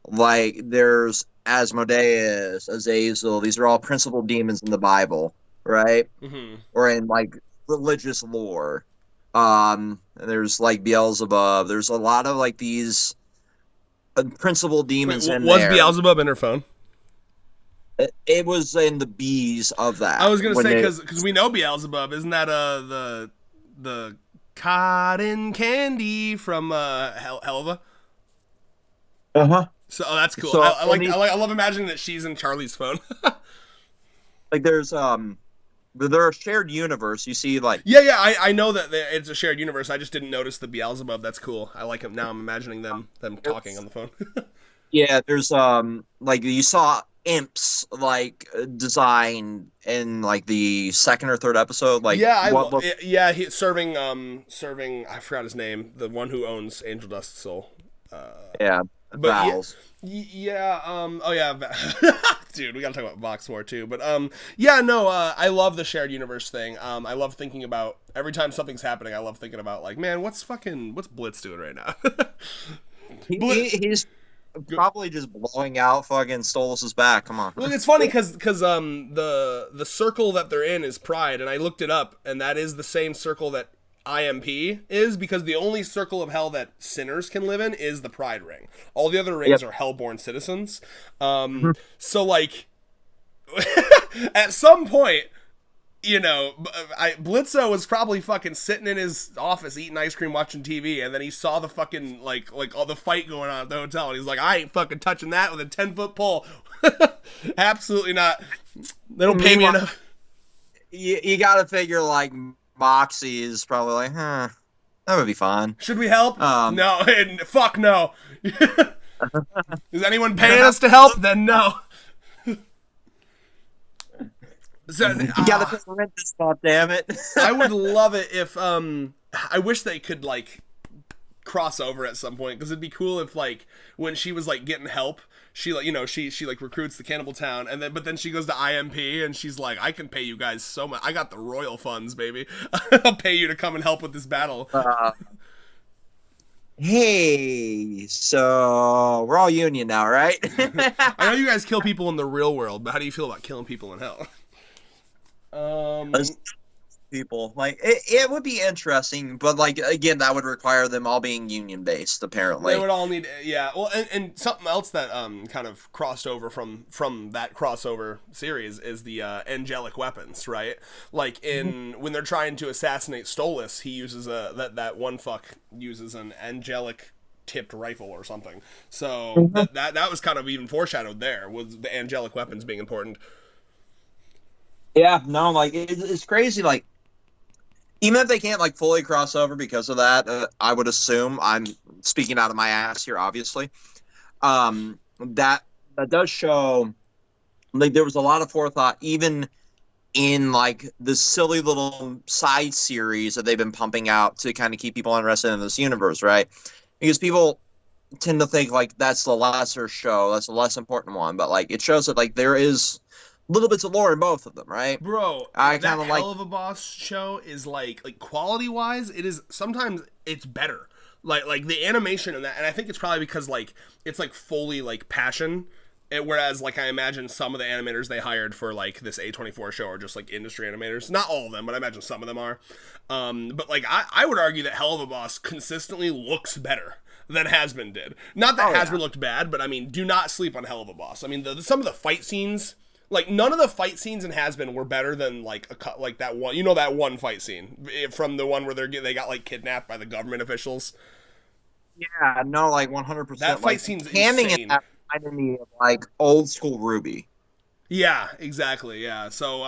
Like, there's Asmodeus, Azazel. These are all principal demons in the Bible, right? Mm-hmm. Or in, like, religious lore. There's like Beelzebub. There's a lot of like these principal Wait, demons in was there. Beelzebub in her phone? It was in the bees of I that was gonna when say they. because we know Beelzebub, isn't that the cotton candy from Helva? Uh huh. So that's cool. So I love imagining that she's in Charlie's phone. like there's they're a shared universe. You see like Yeah, I know that it's a shared universe. I just didn't notice the Beelzebub. That's cool. I like him now. I'm imagining them talking on the phone. yeah, there's like you saw imps like design in like the second or third episode. Like what yeah. He serving I forgot his name. The one who owns Angel Dust Soul. yeah, But vowels. yeah, oh yeah, dude, we gotta talk about Vox more too. But yeah, no, I love the shared universe thing. I love thinking about every time something's happening. I love thinking about like, man, what's Blitz doing right now? He's probably just blowing out fucking Stolas' back. Come on. Look, it's funny because the circle that they're in is Pride, and I looked it up, and that is the same circle that IMP is, because the only circle of hell that sinners can live in is the Pride Ring. All the other rings are hellborn citizens. So like, at some point, you know, Blitzo was probably fucking sitting in his office eating ice cream, watching TV, and then he saw the fucking like all the fight going on at the hotel, and he's like, I ain't fucking touching that with a 10-foot pole. Absolutely not. They don't pay me enough. You gotta figure like Moxie is probably like, that would be fine. Should we help? No, fuck no. Is anyone paying us to help? Then no. So, you gotta pay rent this spot, damn it. I would love it if I wish they could like cross over at some point, because it'd be cool if like when she was like getting help, she like, you know, she like recruits the cannibal town, and then she goes to IMP and she's like, I can pay you guys so much. I got the royal funds, baby. I'll pay you to come and help with this battle. Hey, so we're all union now, right? I know you guys kill people in the real world, but how do you feel about killing people in hell? People like it would be interesting, but like again, that would require them all being union based. Apparently, they would all need, yeah. Well, and something else that kind of crossed over from that crossover series is the angelic weapons, right? Like when they're trying to assassinate Stolas, he uses that one fuck uses an angelic tipped rifle or something. So that was kind of even foreshadowed there, was the angelic weapons being important. Yeah, no, like it's crazy. Like even if they can't like fully cross over because of that, I would assume, I'm speaking out of my ass here, obviously. That does show like there was a lot of forethought, even in like the silly little side series that they've been pumping out to kind of keep people interested in this universe, right? Because people tend to think like that's the lesser show, that's the less important one, but like it shows that like there is little bits of lore in both of them, right? Bro, I that kind of Hell of a Boss show is like quality wise, it is sometimes it's better. Like the animation in that, and I think it's probably because like it's like fully like passion. Whereas like I imagine some of the animators they hired for like this A24 show are just like industry animators. Not all of them, but I imagine some of them are. But like I would argue that Hell of a Boss consistently looks better than Hazbin did. Not that Hazbin looked bad, but I mean, do not sleep on Hell of a Boss. I mean, some of the fight scenes. Like, none of the fight scenes in Hazbin were better than, like, like that one, you know, that one fight scene from the one where they got, like, kidnapped by the government officials. Yeah, no, like 100%. That fight like, scene's handing insane. it that reminded me of, like, old school Ruby. Yeah, exactly, yeah. So,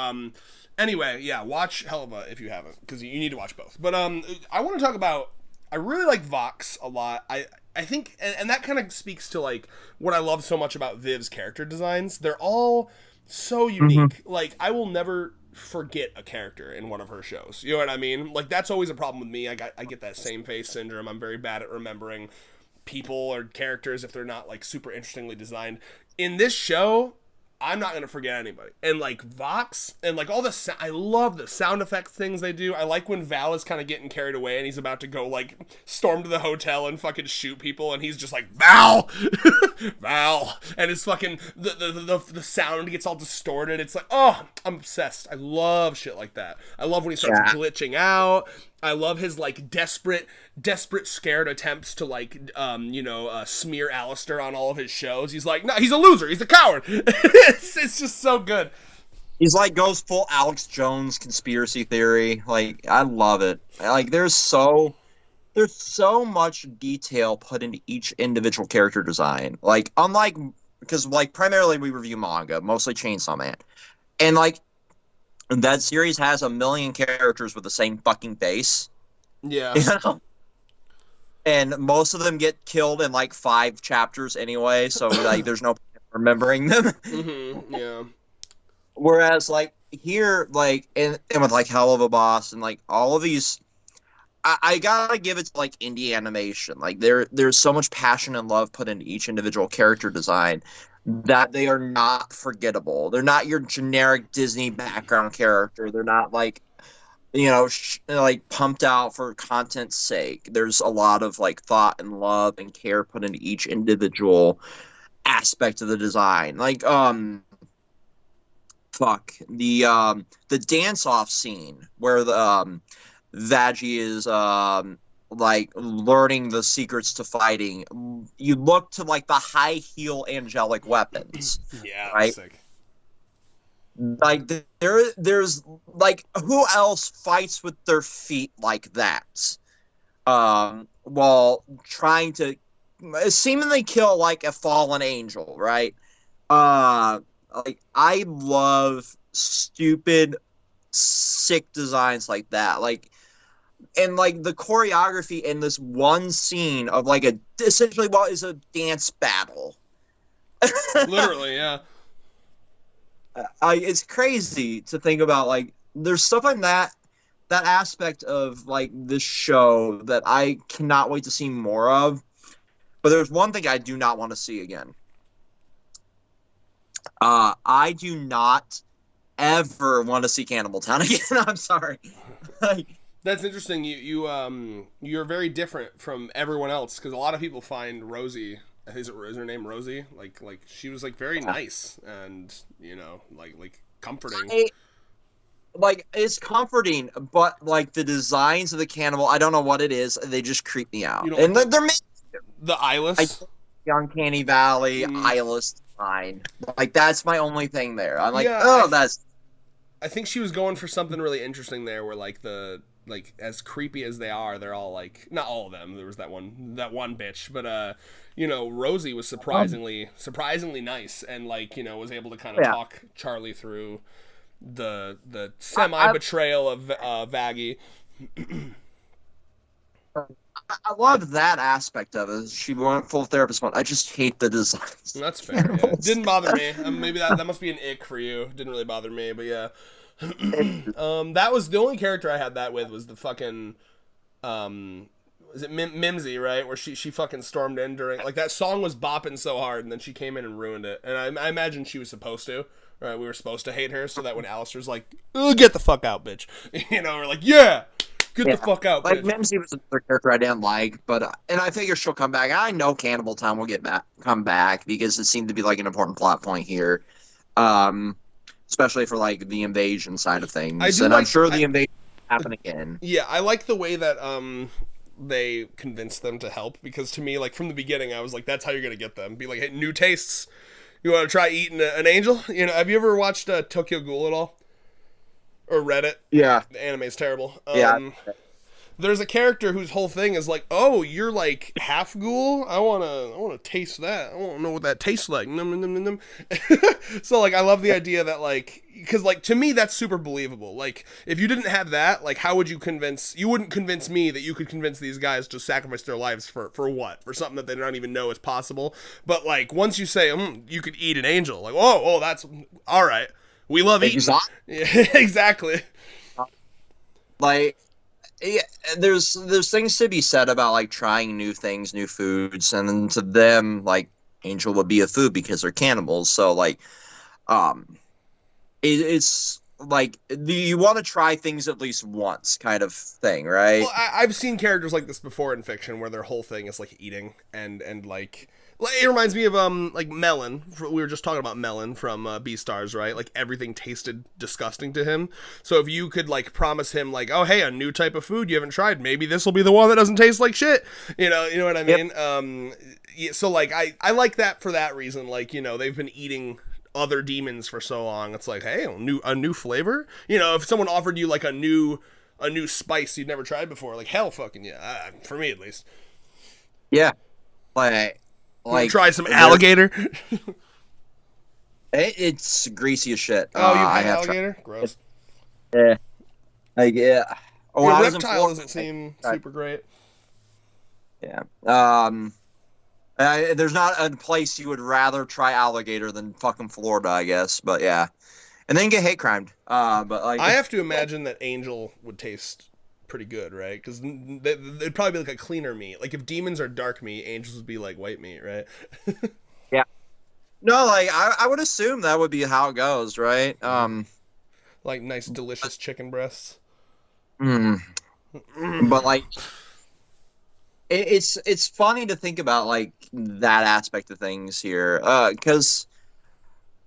anyway, yeah, watch Helva if you haven't, because you need to watch both. But, I want to talk about, I really like Vox a lot. I think, and that kind of speaks to, like, what I love so much about Viv's character designs. They're all so unique. Like, I will never forget a character in one of her shows. You know what I mean? Like, that's always a problem with me. I get that same face syndrome. I'm very bad at remembering people or characters if they're not, like, super interestingly designed. In this show, I'm not going to forget anybody. And, like, Vox, and, like, all the I love the sound effects things they do. I like when Val is kind of getting carried away and he's about to go, like, storm to the hotel and fucking shoot people, and he's just like, Val! Val! And it's fucking, the sound gets all distorted. It's like, oh, I'm obsessed. I love shit like that. I love when he starts glitching out. I love his like desperate, scared attempts to like, smear Alastor on all of his shows. He's like, no, he's a loser. He's a coward. It's just so good. He's like goes full Alex Jones conspiracy theory. Like, I love it. Like, there's so much detail put into each individual character design. Like, unlike, because like primarily we review manga, mostly Chainsaw Man, and like that series has 1 million characters with the same fucking face. Yeah. You know? And most of them get killed in like 5 chapters anyway, so like there's no point in remembering them. Mm-hmm. Yeah. Whereas like here, like and with like Hell of a Boss and like all of these, I gotta give it to like indie animation. Like there's so much passion and love put into each individual character design that they are not forgettable. They're not your generic Disney background character. They're not like, like pumped out for content's sake. There's a lot of like thought and love and care put into each individual aspect of the design. Like the dance off scene where the Vaggie is like learning the secrets to fighting. You look to like the high heel angelic weapons. Yeah, right? Sick. Like there's like, who else fights with their feet like that? While trying to seemingly kill like a fallen angel, right? Like, I love stupid, sick designs like that. Like, and like the choreography in this one scene of like essentially what is a dance battle. Literally, yeah. It's crazy to think about. Like, there's stuff like that aspect of like this show that I cannot wait to see more of. But there's one thing I do not want to see again. I do not ever want to see Cannibal Town again. I'm sorry. That's interesting. You're very different from everyone else, because a lot of people find Rosie, is her name Rosie? Like she was like very nice and like comforting. Like, it's comforting, but like the designs of the cannibal, I don't know what it is. They just creep me out. And like they're the eyeless, Uncanny Valley eyeless design. Like, that's my only thing there. I'm like, I think she was going for something really interesting there, where like as creepy as they are, they're all like, not all of them. There was that one bitch, but Rosie was surprisingly nice, and like was able to kind of talk Charlie through the semi betrayal of Vaggie. I love that aspect of it. She went full therapist mode. I just hate the designs. That's fair. Yeah. Didn't bother me. Maybe that must be an ick for you. Didn't really bother me, but yeah. That was the only character I had that with, was the fucking is it Mimsy, right? Where she fucking stormed in during, like, that song was bopping so hard, and then she came in and ruined it. And I imagine she was supposed to. Right? We were supposed to hate her, so that when Alastor's like, get the fuck out, bitch. We're like, yeah. Get the fuck out, like, bitch. Mimsy was another character I didn't like, and I figure she'll come back. I know Cannibal Town will come back, because it seemed to be like an important plot point here, especially for like the invasion side of things. I'm sure the invasion will happen again. Yeah, I like the way that they convinced them to help, because to me, like, from the beginning, I was like, that's how you're gonna get them. Be like, hey, new tastes. You want to try eating an angel? Have you ever watched Tokyo Ghoul at all? Or read it? Yeah. The anime's terrible. Yeah. There's a character whose whole thing is like, oh, you're like half ghoul? I wanna taste that. I wanna know what that tastes like. So like, I love the idea that, like, because like, to me that's super believable. Like, if you didn't have that, like, how would you wouldn't convince me that you could convince these guys to sacrifice their lives for what? For something that they don't even know is possible. But like, once you say, you could eat an angel, like, oh, that's all right. We love eating. Yeah, exactly. Like, yeah, there's things to be said about like trying new things, new foods, and then to them, like, angel would be a food because they're cannibals. So like, it's like you want to try things at least once, kind of thing, right? Well, I've seen characters like this before in fiction where their whole thing is like eating and like it reminds me of like Melon. We were just talking about Melon from Beastars, right? Like everything tasted disgusting to him. So if you could like promise him like, oh hey, a new type of food you haven't tried, maybe this will be the one that doesn't taste like shit. You know what I mean? Yep. So like I like that for that reason. Like, you know, they've been eating other demons for so long. It's like, hey, a new flavor. You know, if someone offered you like a new spice you'd never tried before, like hell fucking yeah, for me at least. Yeah, like try some alligator. It's greasy as shit. Oh, you've had alligator? Gross. Yeah. Yeah. Oh, yeah, reptile doesn't seem super great. Yeah. There's not a place you would rather try alligator than fucking Florida, I guess. But yeah, and then get hate crimed. But like, I have to imagine that angel would taste pretty good, right? Because it'd probably be like a cleaner meat. Like if demons are dark meat, angels would be like white meat, right? Yeah. No, like I would assume that would be how it goes, right? Like nice, delicious chicken breasts. But like, it's funny to think about like that aspect of things here, because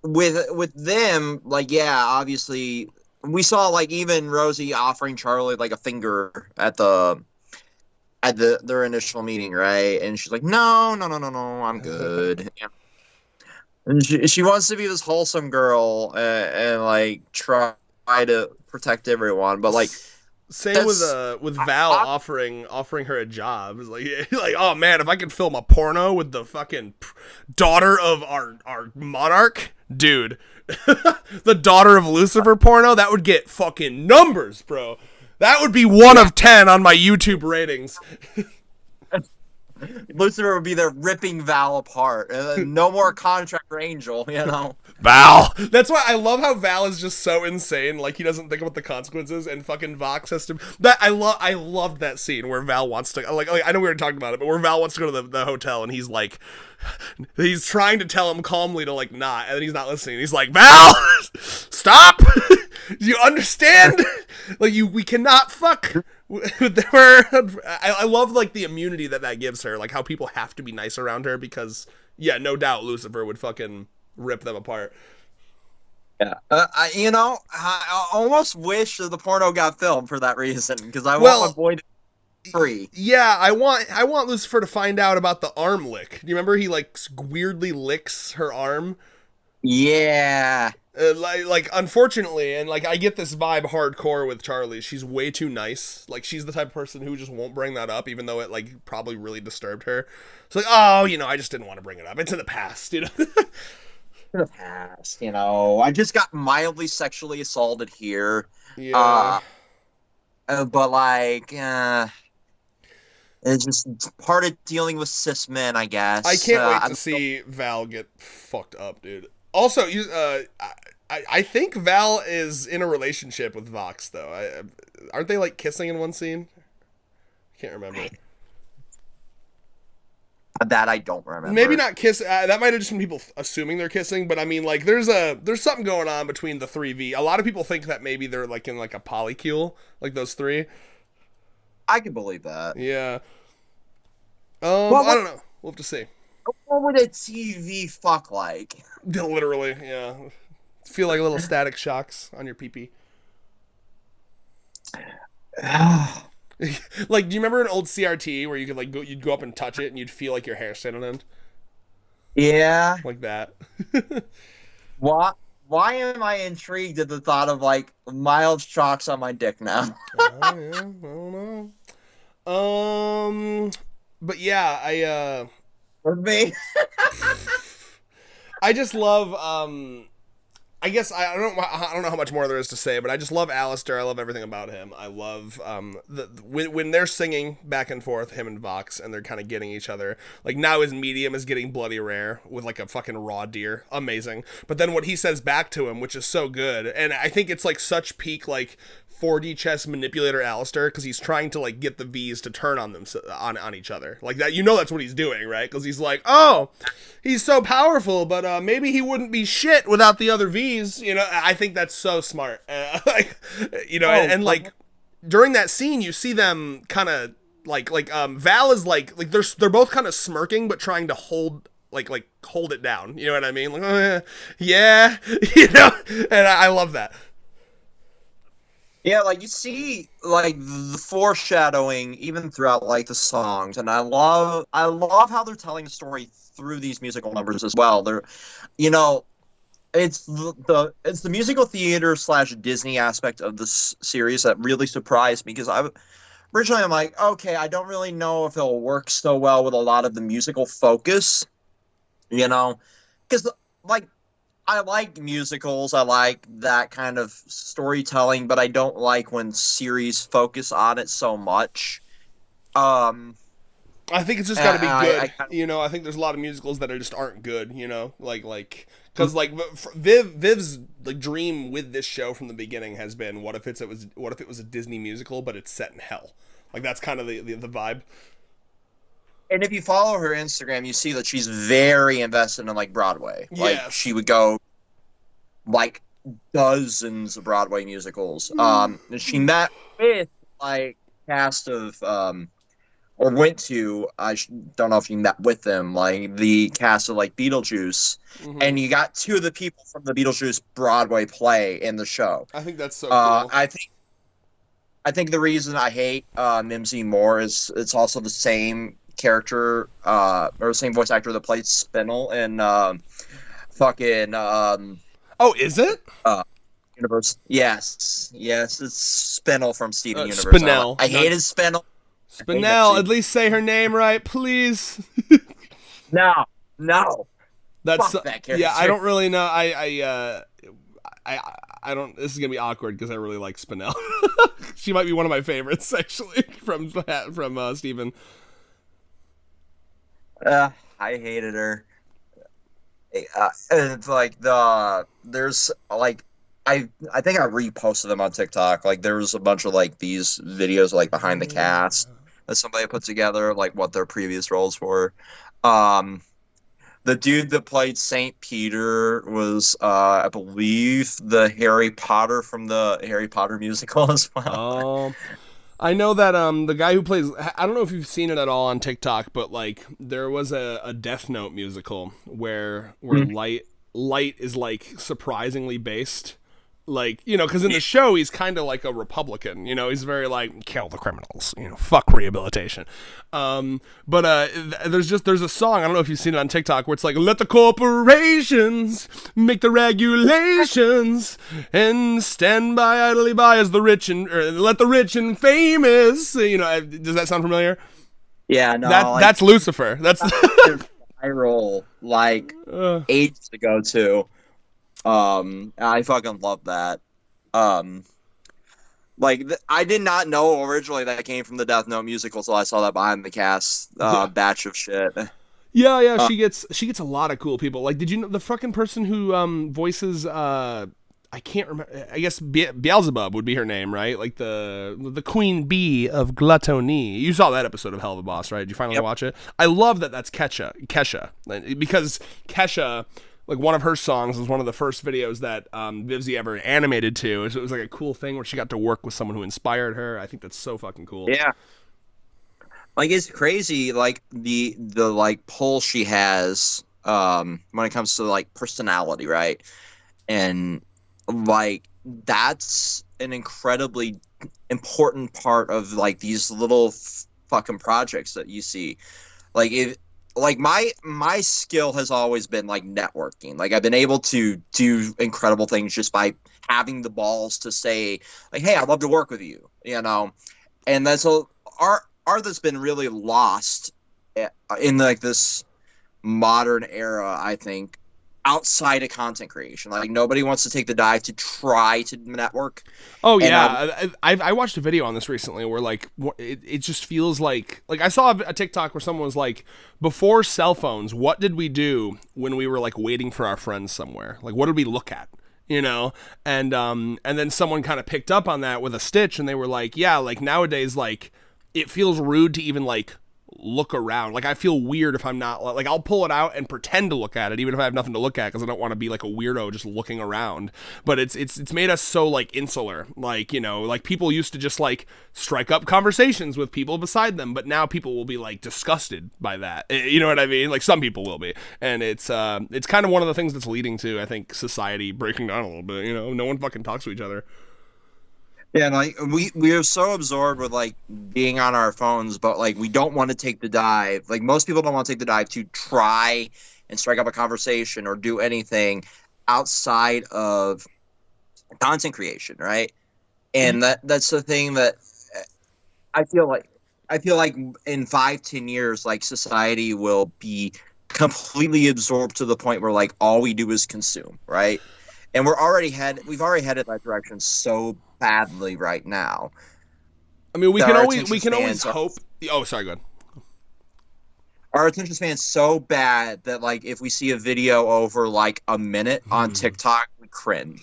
with them, like, yeah, obviously we saw like even Rosie offering Charlie like a finger at their initial meeting, right? And she's like, no, I'm good. Yeah. And she wants to be this wholesome girl and like try to protect everyone, but like same with Val offering her a job. It's like oh man, if I could film a porno with the fucking daughter of our monarch, dude. The daughter of Lucifer porno, that would get fucking numbers, bro. That would be 1 of 10 on my YouTube ratings. Lucifer would be there ripping Val apart. No more Contractual Angel, you know. Val. That's why I love how Val is just so insane. Like he doesn't think about the consequences, and fucking Vox has to. That I loved that scene where Val wants to like I know we were talking about it, but where Val wants to go to the hotel and he's like, he's trying to tell him calmly to like not, and then he's not listening. He's like, Val, stop. You understand? Like we cannot fuck. I love like the immunity that gives her, like how people have to be nice around her because yeah, no doubt Lucifer would fucking rip them apart. Yeah, I almost wish that the porno got filmed for that reason because I want my boy to be free. Yeah, I want Lucifer to find out about the arm lick. Do you remember he like weirdly licks her arm? Yeah. Like unfortunately, and like I get this vibe hardcore with Charlie. She's way too nice. Like she's the type of person who just won't bring that up, even though it like probably really disturbed her. It's like, oh, I just didn't want to bring it up. It's in the past, In the past, I just got mildly sexually assaulted here. Yeah. But like, it's just part of dealing with cis men, I guess. I can't wait to see Val get fucked up, dude. Also, I think Val is in a relationship with Vox, though. Aren't they, like, kissing in one scene? I can't remember. That I don't remember. Maybe not kiss. That might have just been people assuming they're kissing, but I mean, like, there's something going on between the 3V. A lot of people think that maybe they're, like, in, like, a polycule, like those three. I can believe that. Yeah. I don't know. We'll have to see. What would a TV fuck like? Literally, yeah. Feel like little static shocks on your pee-pee. Like, do you remember an old CRT where you could like you'd go up and touch it and you'd feel like your hair stand on end? Yeah. Like that. Why am I intrigued at the thought of like mild shocks on my dick now? Yeah, I don't know. But yeah, With me. I just love I guess I don't know how much more there is to say, but I just love Alastor. I love everything about him. I love when they're singing back and forth, him and Vox, and they're kind of getting each other. Like now his medium is getting bloody rare with like a fucking raw deer, amazing. But then what he says back to him, which is so good, and I think it's like such peak like 4D chess manipulator Alastor, because he's trying to like get the V's to turn on them on each other like that. You know that's what he's doing, right? Because he's like, oh, he's so powerful, but maybe he wouldn't be shit without the other V's. You know, I think that's so smart. Like, you know, and like during that scene, you see them kind of like Val is like they're both kind of smirking but trying to hold it down. You know what I mean? Like, oh, yeah, you know, and I love that. Yeah, like you see like the foreshadowing even throughout like the songs, and I love how they're telling the story through these musical numbers as well. They're, you know, it's the musical theater / Disney aspect of this series that really surprised me, because originally I'm like, okay, I don't really know if it'll work so well with a lot of the musical focus, you know, because like I like musicals, I like that kind of storytelling, but I don't like when series focus on it so much. I think it's just got to be good. You know, I think there's a lot of musicals that just aren't good. You know, like because like Viv's like dream with this show from the beginning has been, what if it was a Disney musical but it's set in hell? Like that's kind of the vibe. And if you follow her Instagram, you see that she's very invested in like Broadway. Like yes. she would go like dozens of Broadway musicals. And she met with like cast of or went to, don't know if you met with them, like the cast of like Beetlejuice, and you got two of the people from the Beetlejuice Broadway play in the show. I think that's so cool. I think the reason I hate Mimsy more is it's also the same character or the same voice actor that played Spinel in oh, is it? Universe. Yes, it's Spinel from Steven Universe. Spinel. I hated Spinel. Spinel, at least say her name right, please. No. That's Fuck that character. Yeah, I don't really know. I don't. This is gonna be awkward because I really like Spinel. She might be one of my favorites actually from Steven. I hated her. It's like there's like I think I reposted them on TikTok. Like there was a bunch of like these videos like behind the cast that somebody put together, like what their previous roles were. The dude that played Saint Peter was I believe the Harry Potter from the Harry Potter musical as well. Oh. I know that the guy who plays, I don't know if you've seen it at all on TikTok, but like there was a Death Note musical where Light is like surprisingly based. Like, you know, because in the show he's kind of like a Republican, you know, he's very like kill the criminals, you know, fuck rehabilitation. But there's a song, I don't know if you've seen it on TikTok, where it's like, let the corporations make the regulations and stand by idly by as the rich and let the rich and famous, you know. Does that sound familiar? Yeah, no, that's Lucifer. That's viral like ages ago too. I fucking love that. Like I did not know originally that came from the Death Note musical, so I saw that behind the cast batch of shit. Yeah, she gets a lot of cool people. Like, did you know the fucking person who voices I can't remember. I guess Beelzebub would be her name, right? Like the queen bee of gluttony. You saw that episode of Hell of a Boss, right? Did you finally watch it? I love that. That's Kesha, because Kesha, like one of her songs was one of the first videos that Vivzy ever animated to. So it was like a cool thing where she got to work with someone who inspired her. I think that's so fucking cool. Yeah. Like it's crazy, like the like pull she has when it comes to like personality, right? And like that's an incredibly important part of like these little fucking projects that you see. Like if like my skill has always been like networking. Like I've been able to do incredible things just by having the balls to say like, hey, I'd love to work with you, you know. And that's art that's been really lost in like this modern era, I think, outside of content creation. Like nobody wants to take the dive to try to network. Oh yeah, I watched a video on this recently where like it just feels like I saw a TikTok where someone was like, before cell phones, what did we do when we were like waiting for our friends somewhere? Like what did we look at? you know, and then someone kind of picked up on that with a stitch, and they were like, yeah, like nowadays, like it feels rude to even like look around. Like I feel weird if I'm not like, I'll pull it out and pretend to look at it even if I have nothing to look at, because I don't want to be like a weirdo just looking around. But it's made us so like insular, like, you know, like people used to just like strike up conversations with people beside them, but now people will be like disgusted by that, you know what I mean? Like some people will be, and it's kind of one of the things that's leading to, I think, society breaking down a little bit. You know, no one fucking talks to each other. Yeah, and like we are so absorbed with like being on our phones, but like we don't want to take the dive. Like most people don't want to take the dive to try and strike up a conversation or do anything outside of content creation, right? And that's the thing that I feel like in 5-10 years, like society will be completely absorbed to the point where like all we do is consume, right? And we've already headed that direction so badly right now. I mean, we can always hope. Oh, sorry, go ahead. Our attention span's so bad that like if we see a video over like a minute on TikTok, we cringe.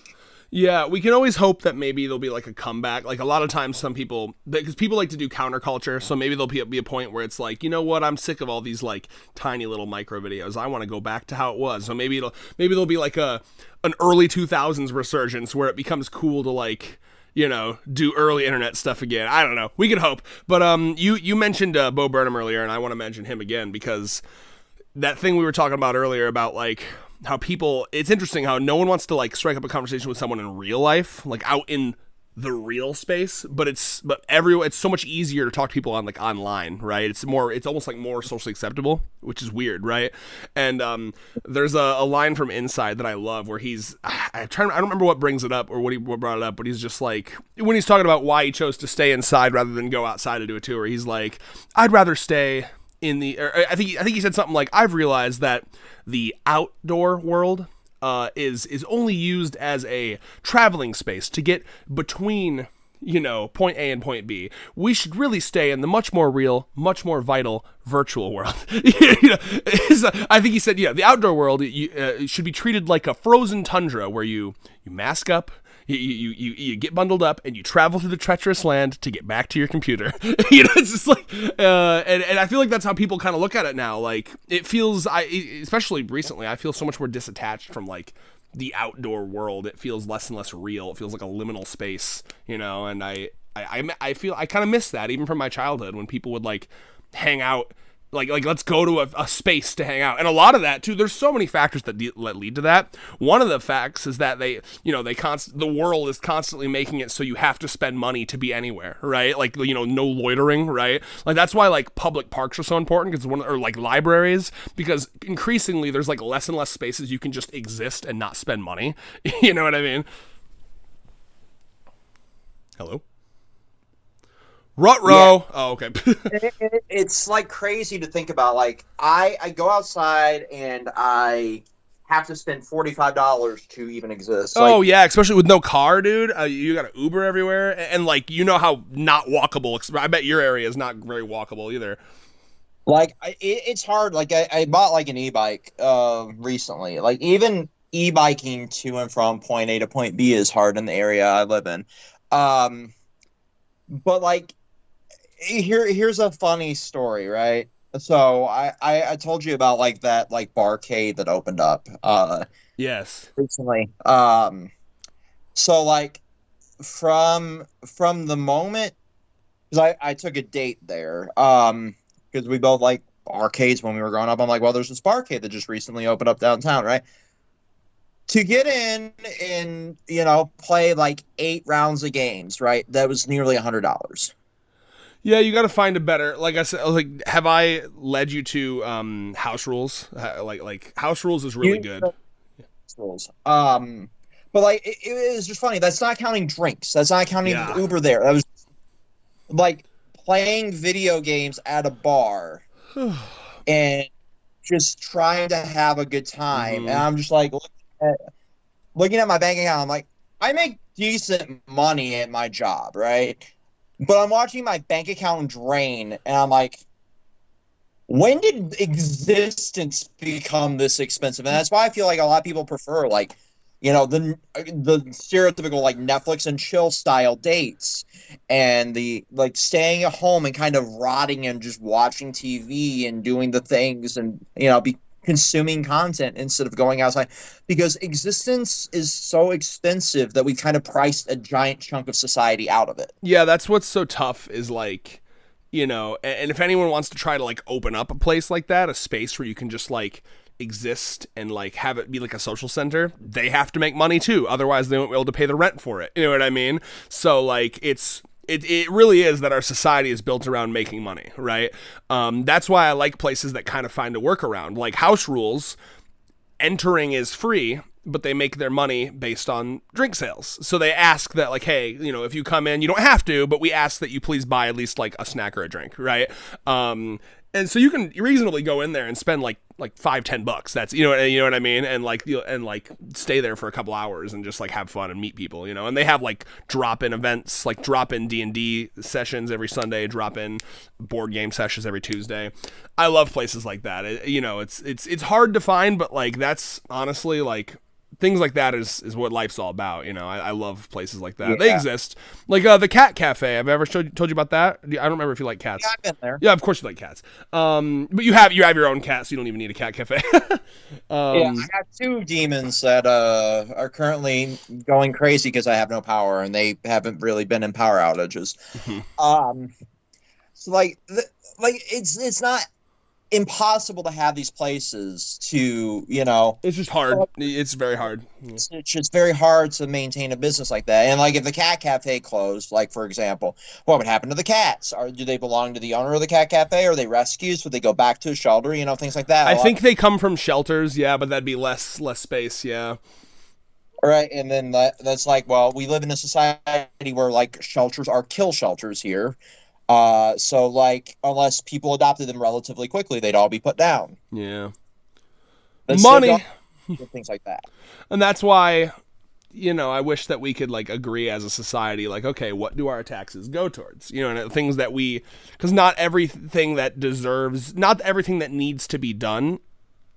Yeah, we can always hope that maybe there'll be like a comeback. Like a lot of times some people, because people like to do counterculture, so maybe there'll be a point where it's like, you know what, I'm sick of all these like tiny little micro videos. I want to go back to how it was. So maybe there'll be like an early 2000s resurgence where it becomes cool to like, you know, do early internet stuff again. I don't know. We can hope. But you mentioned Bo Burnham earlier, and I want to mention him again because that thing we were talking about earlier about like how people, it's interesting how no one wants to like strike up a conversation with someone in real life, like out in the real space, but it's so much easier to talk to people on like online, right? It's almost like more socially acceptable, which is weird, right? And there's a line from Inside that I love where I don't remember what brings it up or what brought it up, but he's just like, when he's talking about why he chose to stay inside rather than go outside to do a tour, he's like, I'd rather stay in the, or I think he said something like, I've realized that the outdoor world is only used as a traveling space to get between, you know, point A and point B. We should really stay in the much more real, much more vital virtual world. You know, I think he said, yeah, the outdoor world should be treated like a frozen tundra where you mask up, you get bundled up, and you travel through the treacherous land to get back to your computer. You know, it's just like, and I feel like that's how people kind of look at it now. Like, it feels, especially recently, I feel so much more disattached from like the outdoor world. It feels less and less real. It feels like a liminal space, you know. And I feel I kind of miss that even from my childhood when people would like hang out. Like let's go to a space to hang out. And a lot of that too, there's so many factors that lead to that. One of the facts is that the world is constantly making it so you have to spend money to be anywhere, right? Like, you know, no loitering, right? Like that's why like public parks are so important, because or like libraries, because increasingly there's like less and less spaces you can just exist and not spend money. You know what I mean? Hello? Ruh-roh. Yeah. Oh, okay. It's like crazy to think about. Like I go outside and I have to spend $45 to even exist. Oh yeah, especially with no car, dude. You got to Uber everywhere, and like, you know how not walkable. I bet your area is not very walkable either. Like it's hard. Like I bought like an e-bike recently. Like even e-biking to and from point A to point B is hard in the area I live in. But like, here's a funny story, right? So I told you about like that like barcade that opened up yes, recently. So like from the moment, because I took a date there, because we both like arcades when we were growing up. I'm like, well, there's this barcade that just recently opened up downtown, right? To get in and, you know, play like 8 rounds of games, right? That was nearly $100. Yeah, you got to find a better. Like I said, like, have I led you to House Rules? Like House Rules is really good. Rules. But like it was just funny. That's not counting drinks. That's not counting Uber there. That was like playing video games at a bar and just trying to have a good time. Mm-hmm. And I'm just like looking at my bank account. I'm like, I make decent money at my job, right? But I'm watching my bank account drain, and I'm like, when did existence become this expensive? And that's why I feel like a lot of people prefer like the stereotypical like Netflix and chill style dates, and the like staying at home and kind of rotting and just watching TV and doing the things, and be consuming content instead of going outside, because existence is so expensive that we kind of priced a giant chunk of society out of it. Yeah, that's what's so tough is like, and if anyone wants to try to like open up a place like that, a space where you can just like exist and like have it be like a social center, they have to make money too. Otherwise they won't be able to pay the rent for it. You know what I mean? So like it really is that our society is built around making money, right? That's why I like places that kind of find a workaround. Like House Rules, entering is free, but they make their money based on drink sales. So they ask that like, hey, if you come in, you don't have to, but we ask that you please buy at least like a snack or a drink, right? And so you can reasonably go in there and spend like $5-10. That's you know what I mean, and like stay there for a couple hours and just like have fun and meet people, And they have like drop-in events, like drop-in D&D sessions every Sunday, drop-in board game sessions every Tuesday. I love places like that. It's hard to find, but like that's honestly like things like that is what life's all about. I love places like that. Yeah. They exist. Like the Cat Cafe. I've ever told you about that. I don't remember if you like cats. Yeah, I've been there. Yeah, of course you like cats. But you have your own cat, so you don't even need a cat cafe. Yeah, I got 2 demons that are currently going crazy because I have no power, and they haven't really been in power outages. So it's not impossible to have these places to, it's just hard. It's very hard. It's just very hard to maintain a business like that. And like if the Cat Cafe closed, like for example, what would happen to the cats? Do they belong to the owner of the Cat Cafe? Are they rescues? Would they go back to a shelter? Things like that. I think they come from shelters, yeah, but that'd be less space, yeah. Right, and then that's like, well, we live in a society where like shelters are kill shelters here. So like, unless people adopted them relatively quickly, they'd all be put down. Yeah. Money. Things like that. And that's why, I wish that we could like agree as a society, like, okay, what do our taxes go towards? And things that because not everything that needs to be done,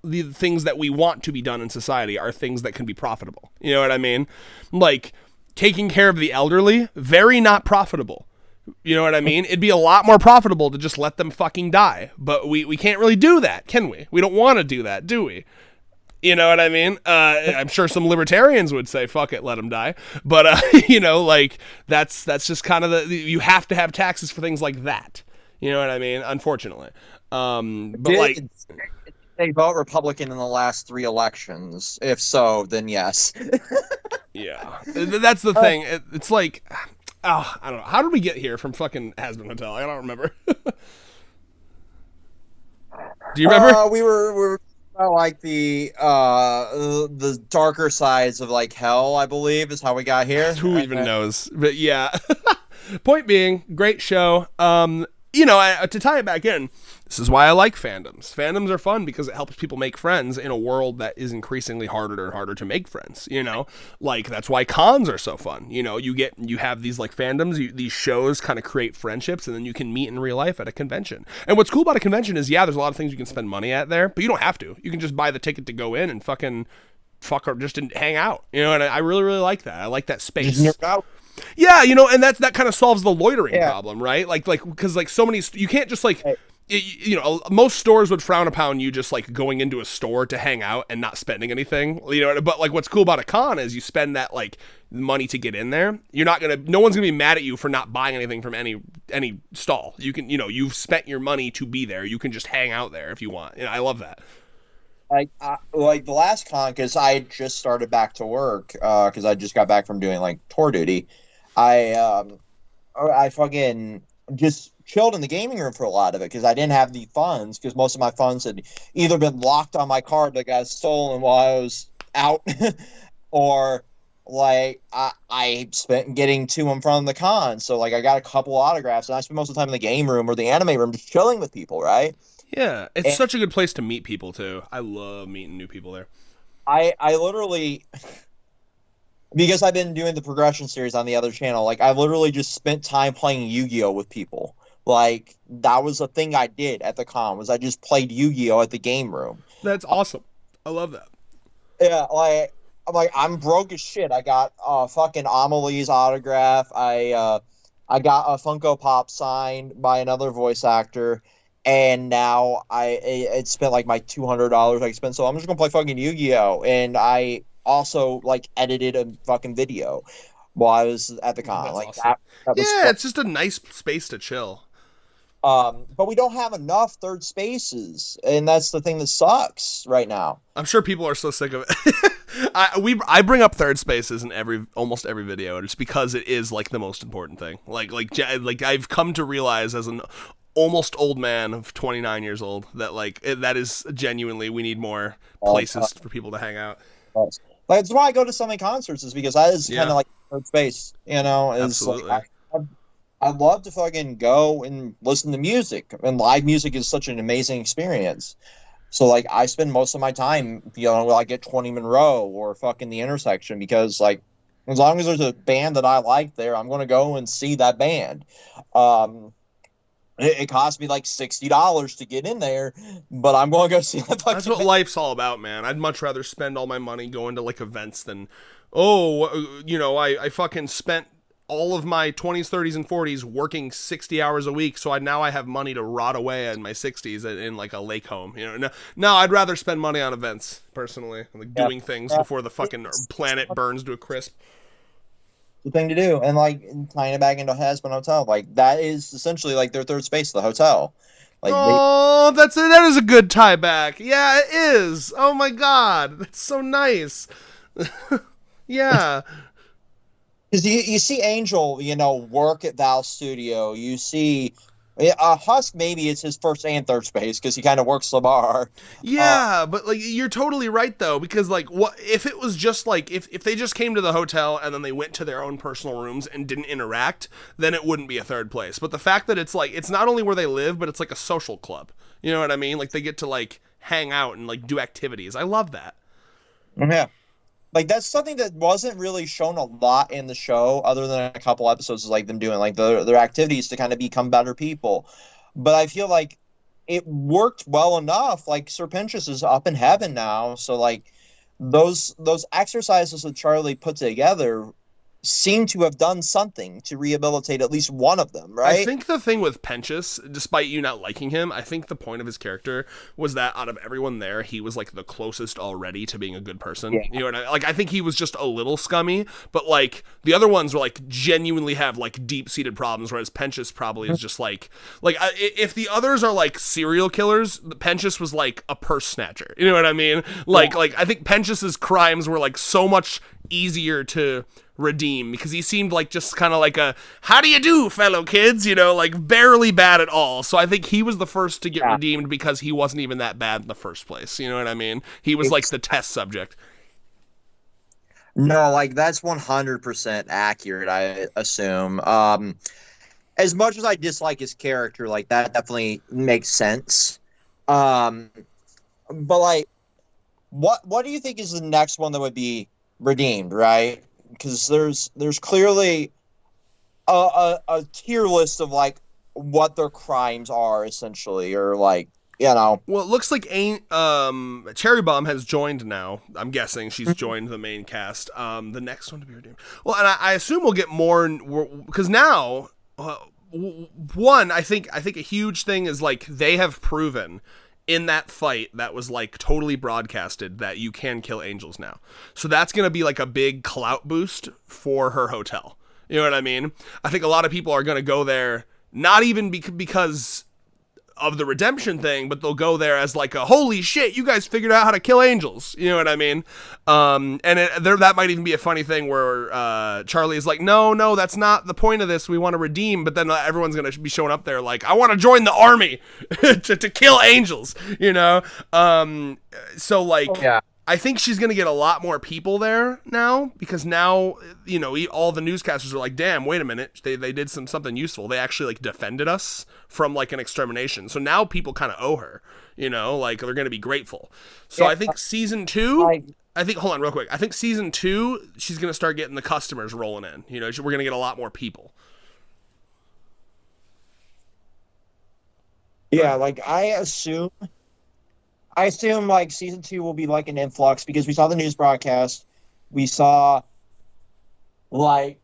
the things that we want to be done in society are things that can be profitable. You know what I mean? Like taking care of the elderly, very not profitable. You know what I mean? It'd be a lot more profitable to just let them fucking die. But we can't really do that, can we? We don't want to do that, do we? You know what I mean? I'm sure some libertarians would say, fuck it, let them die. But, like, that's just kind of you have to have taxes for things like that. You know what I mean? Unfortunately. But they vote Republican in the last 3 elections? If so, then yes. Yeah. That's the thing. It's like... Oh, I don't know. How did we get here from fucking Hazbin Hotel? I don't remember. Do you remember? We were like the darker sides of like hell, I believe, is how we got here. Who even knows? But yeah. Point being, great show. To tie it back in, this is why I like fandoms. Fandoms are fun because it helps people make friends in a world that is increasingly harder and harder to make friends. Like that's why cons are so fun. You have these like fandoms, these shows kind of create friendships, and then you can meet in real life at a convention. And what's cool about a convention is, yeah, there's a lot of things you can spend money at there, but you don't have to. You can just buy the ticket to go in and fucking fuck or just hang out. And I really, really like that. I like that space. Yeah, and that kind of solves the loitering problem, right? Like because like so many, you can't just like, most stores would frown upon you just like going into a store to hang out and not spending anything, but like what's cool about a con is you spend that like money to get in there. No one's gonna be mad at you for not buying anything from any stall. You can, you've spent your money to be there. You can just hang out there if you want. I love that. Like the last con, because I just started back to work, because I just got back from doing like tour duty. I fucking just chilled in the gaming room for a lot of it because I didn't have the funds, because most of my funds had either been locked on my card that got stolen while I was out, or like I spent getting to and from the con. So like I got a couple autographs, and I spent most of the time in the game room or the anime room just chilling with people, right? Yeah, it's such a good place to meet people too. I love meeting new people there. I literally, because I've been doing the progression series on the other channel, like I literally just spent time playing Yu-Gi-Oh with people. Like that was a thing I did at the con, was I just played Yu-Gi-Oh at the game room. That's awesome. I love that. Yeah, like I'm broke as shit. I got fucking Amelie's autograph. I got a Funko Pop signed by another voice actor, and now it spent like my $200 I spent. So I'm just gonna play fucking Yu-Gi-Oh! And I also like edited a fucking video while I was at the con. That's Like awesome. that was Yeah, fun. it's just a nice space to chill. But we don't have enough third spaces, and that's the thing that sucks right now. I'm sure people are so sick of it. I bring up third spaces in almost every video, just because it is like the most important thing. Like I've come to realize as an almost old man of 29 years old that that is genuinely, we need more places for people to hang out. Like, that's why I go to so many concerts, is because I is kind of like third space, you know. Is Absolutely. Like, I love to fucking go and listen to music, and live music is such an amazing experience. So like I spend most of my time, you know, like at 20 Monroe or fucking the Intersection, because like as long as there's a band that I like there, I'm going to go and see that band. It cost me like $60 to get in there, but I'm going to go see that fucking That's what band. life's all about, man. I'd much rather spend all my money going to like events than, I fucking spent all of my 20s, 30s, and 40s working 60 hours a week, so now I have money to rot away in my 60s in like a lake home. No, I'd rather spend money on events, personally, like doing things before the fucking planet burns to a crisp. The thing to do, and like tying it back into Hazbin Hotel, like that is essentially like their third space, the hotel. Like that is a good tie back. Yeah, it is. Oh my god, that's so nice. Yeah. Because you see Angel, you know, work at Val's studio. You see Husk, maybe it's his first and third space because he kind of works the bar. Yeah, but like you're totally right though, because like what if it was just like if they just came to the hotel and then they went to their own personal rooms and didn't interact, then it wouldn't be a third place. But the fact that it's not only where they live, but it's like a social club. You know what I mean? Like they get to like hang out and like do activities. I love that. Yeah. Like that's something that wasn't really shown a lot in the show, other than a couple episodes of like them doing like their activities to kind of become better people. But I feel like it worked well enough. Like Sir Pentious is up in heaven now, so like those exercises that Charlie put together seem to have done something to rehabilitate at least one of them, right? I think the thing with Pentious, despite you not liking him, I think the point of his character was that out of everyone there, he was like the closest already to being a good person. Yeah. You know what I mean? Like I think he was just a little scummy, but like the other ones were like genuinely have like deep-seated problems, whereas Pentious probably is just like if the others are like serial killers, Pentious was like a purse snatcher. You know what I mean? Like I think Pentious's crimes were like so much easier to redeem because he seemed like just kind of like a how do you do fellow kids, you know, like barely bad at all. So I think he was the first to get redeemed because he wasn't even that bad in the first place. You know what I mean? He was like the test subject. No, like that's 100% accurate, I assume. As much as I dislike his character, like that definitely makes sense. But like what do you think is the next one that would be redeemed, right? Because there's clearly a tier list of like what their crimes are essentially, or like, you know. Well, it looks like Cherry Bomb has joined now. I'm guessing she's joined the main cast. The next one to be redeemed. Well, and I assume we'll get more because now one I think a huge thing is like they have proven in that fight that was like totally broadcasted that you can kill angels now. So that's going to be like a big clout boost for her hotel. You know what I mean? I think a lot of people are going to go there, not even because of the redemption thing, but they'll go there as like a holy shit, you guys figured out how to kill angels. You know what I mean? That might even be a funny thing where Charlie is like, no, that's not the point of this. We want to redeem, but then everyone's gonna be showing up there like, I want to join the army to kill angels. You know? So like, yeah. I think she's going to get a lot more people there now because now, you know, all the newscasters are like, damn, wait a minute. They did something useful. They actually like defended us from like an extermination. So now people kind of owe her, you know, like they're going to be grateful. So yeah. I think season 2, hold on real quick. I think season 2, she's going to start getting the customers rolling in. You know, we're going to get a lot more people. Yeah, like I assume like season 2 will be like an influx because we saw the news broadcast we saw like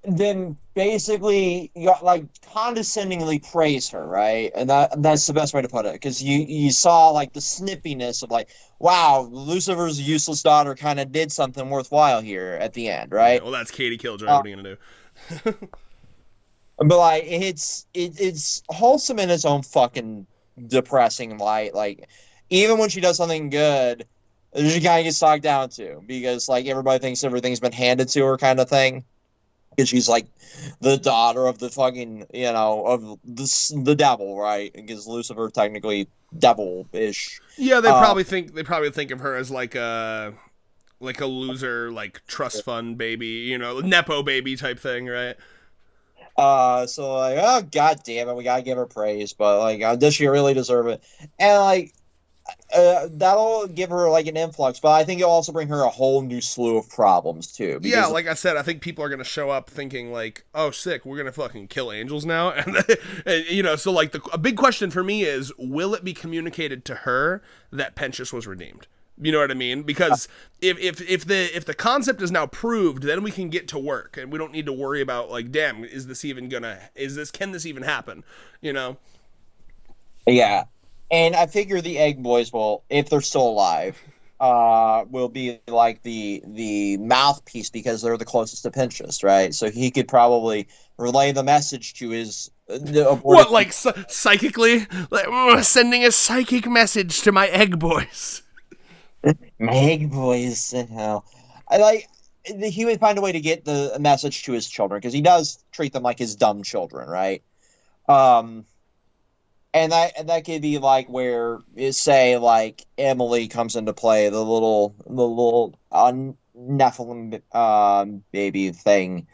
then basically you got like condescendingly praise her, right? And that's the best way to put it, because you saw like the snippiness of like, wow, Lucifer's useless daughter kind of did something worthwhile here at the end, right? Yeah, well, that's Katie Killjoy. What are you gonna do? But like it's wholesome in its own fucking depressing light. Like even when she does something good, she kind of gets talked down to because like everybody thinks everything's been handed to her, kind of thing. Because she's like the daughter of the fucking, of the devil, right? Because Lucifer technically devil-ish. Yeah, they probably think of her as like a loser, like trust fund baby, nepo baby type thing, right? So like, oh god damn it, we gotta give her praise, but like, does she really deserve it? And like, that'll give her like an influx, but I think it'll also bring her a whole new slew of problems too. Yeah, like I said, I think people are gonna show up thinking like, "Oh, sick, we're gonna fucking kill angels now," and so like a big question for me is, will it be communicated to her that Pentious was redeemed? You know what I mean? Because if the concept is now proved, then we can get to work, and we don't need to worry about like, damn, can this even happen? Yeah. And I figure the Egg Boys will, if they're still alive, will be like the mouthpiece because they're the closest to Pentious, right? So he could probably relay the message to his. What, like psychically, like sending a psychic message to my Egg Boys? My Egg Boys, he would find a way to get the message to his children because he does treat them like his dumb children, right? And that could be like where say like Emily comes into play, the little Nephilim baby thing,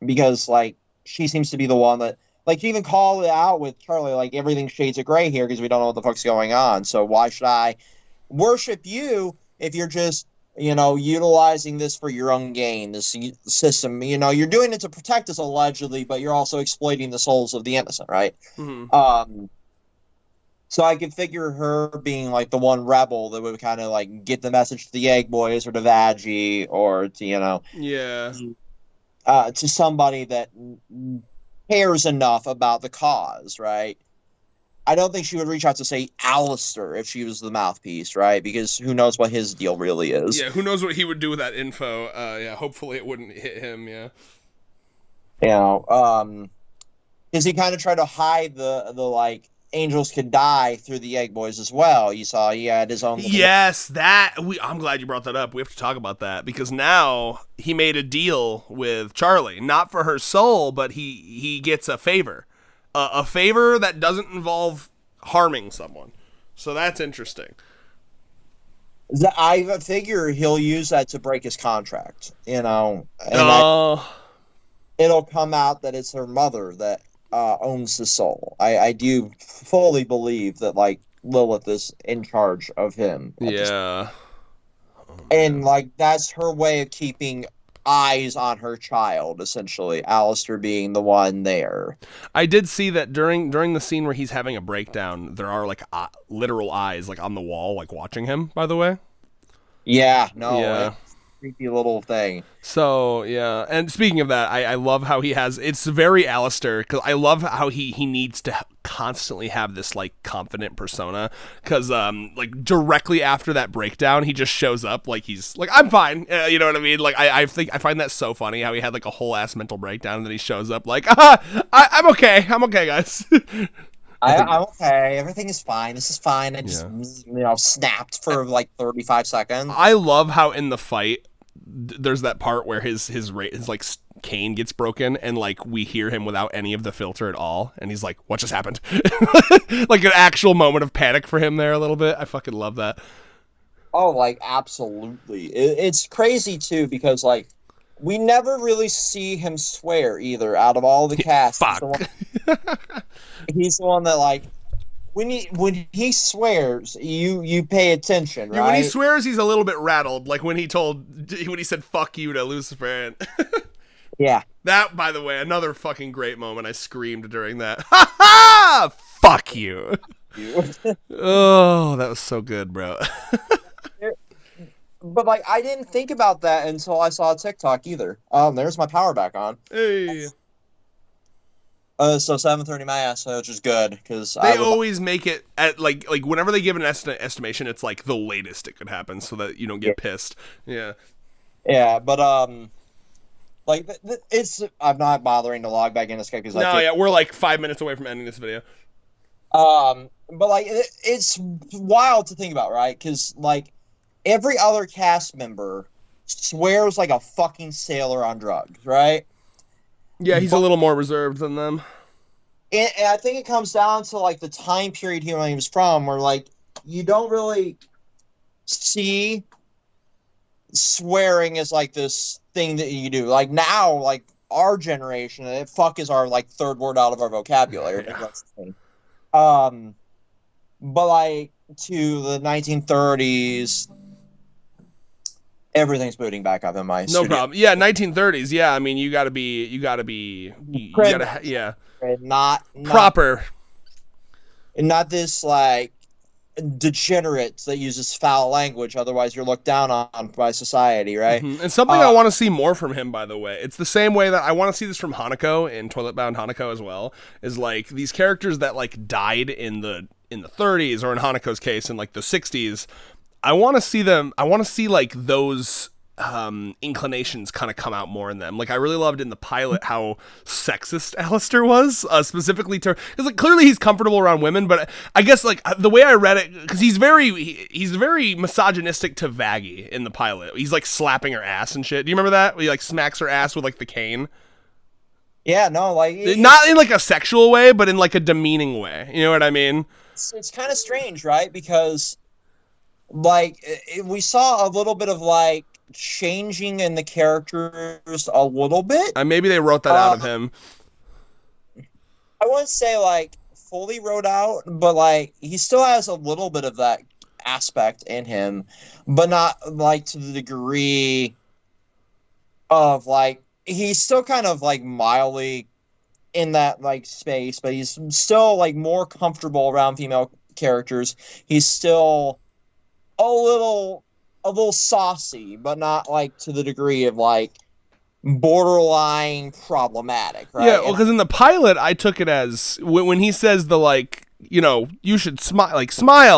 because like she seems to be the one that like you even call it out with Charlie, like everything shades of gray here because we don't know what the fuck's going on. So why should I worship you if you're just utilizing this for your own gain, this system, you're doing it to protect us allegedly, but you're also exploiting the souls of the innocent, right? Mm-hmm. So I could figure her being like the one rebel that would kind of like get the message to the Egg Boys or to Vaggie or to, to somebody that cares enough about the cause, right? I don't think she would reach out to, say, Alastor if she was the mouthpiece, right? Because who knows what his deal really is. Yeah, who knows what he would do with that info. Hopefully it wouldn't hit him, yeah. Because he kind of tried to hide the like, angels could die through the Egg Boys as well. You saw he had his own... Yes, I'm glad you brought that up. We have to talk about that, because now he made a deal with Charlie. Not for her soul, but he gets a favor. A favor that doesn't involve harming someone. So that's interesting. I figure he'll use that to break his contract, and it'll come out that it's her mother that owns the soul. I do fully believe that, like, Lilith is in charge of him. Yeah. And, like, that's her way of keeping eyes on her child, essentially. Alastor being the one there. I did see that during the scene where he's having a breakdown, there are like literal eyes like on the wall, like watching him. By the way. Yeah. No. Yeah. Creepy little thing. So yeah, and speaking of that, I love how he has. It's very Alastor, because I love how he needs to constantly have this like confident persona, because like directly after that breakdown, he just shows up like he's like, I'm fine, you know what I mean? Like I find that so funny how he had like a whole ass mental breakdown and then he shows up like, I'm okay, guys. I'm okay. Everything is fine. This is fine. I just, snapped for like 35 seconds. I love how in the fight, there's that part where his like cane gets broken and like we hear him without any of the filter at all, and he's like, "What just happened?" Like an actual moment of panic for him there a little bit. I fucking love that. Oh, like absolutely. It's crazy too because like we never really see him swear either out of all the cast. Fuck. He's the one that like when he swears, you pay attention, right? Yeah, when he swears, he's a little bit rattled, like when he said "fuck you" to Lucifer. Yeah. That, by the way, another fucking great moment. I screamed during that. Ha ha! Fuck you. Oh, that was so good, bro. but like I didn't think about that until I saw TikTok either. There's my power back on. Hey. So 7:30 mass, which is good because They always make it at like whenever they give an estimation, it's like the latest it could happen, so that you don't get pissed. Yeah. Yeah, but like it's I'm not bothering to log back in this guy because we're like 5 minutes away from ending this video. But like it's wild to think about, right? Because like every other cast member swears like a fucking sailor on drugs, right? Yeah, he's a little more reserved than them. And I think it comes down to like the time period he was from, where like you don't really see swearing as like this thing that you do. Like now, like our generation, fuck is our like third word out of our vocabulary. Yeah. That's the thing. But like to the 1930s, everything's booting back up in my studio. Problem. Yeah, 1930s. Yeah, I mean, you gotta yeah. Not Proper. Not this like degenerate that uses foul language. Otherwise, you're looked down on by society, right? Mm-hmm. And something I want to see more from him, by the way. It's the same way that I want to see this from Hanako in Toilet Bound Hanako as well. Is like these characters that like died in the 30s, or in Hanako's case in like the 60s. I want to see them. I want to see like those inclinations kind of come out more in them. Like I really loved in the pilot how sexist Alastor was, specifically to because like clearly he's comfortable around women, but I guess like the way I read it, because he's very misogynistic to Vaggie in the pilot. He's like slapping her ass and shit. Do you remember that? He like smacks her ass with like the cane. Yeah, no, like not in like a sexual way, but in like a demeaning way. You know what I mean? It's kind of strange, right? Because like we saw a little bit of like changing in the characters a little bit. Maybe they wrote that out of him. I wouldn't say like fully wrote out, but like he still has a little bit of that aspect in him, but not like to the degree of like he's still kind of like mildly in that like space, but he's still like more comfortable around female characters. He's still a little saucy, but not like to the degree of like borderline problematic, right? Yeah, well, because in the pilot, I took it as when he says the like, you know, you should smile.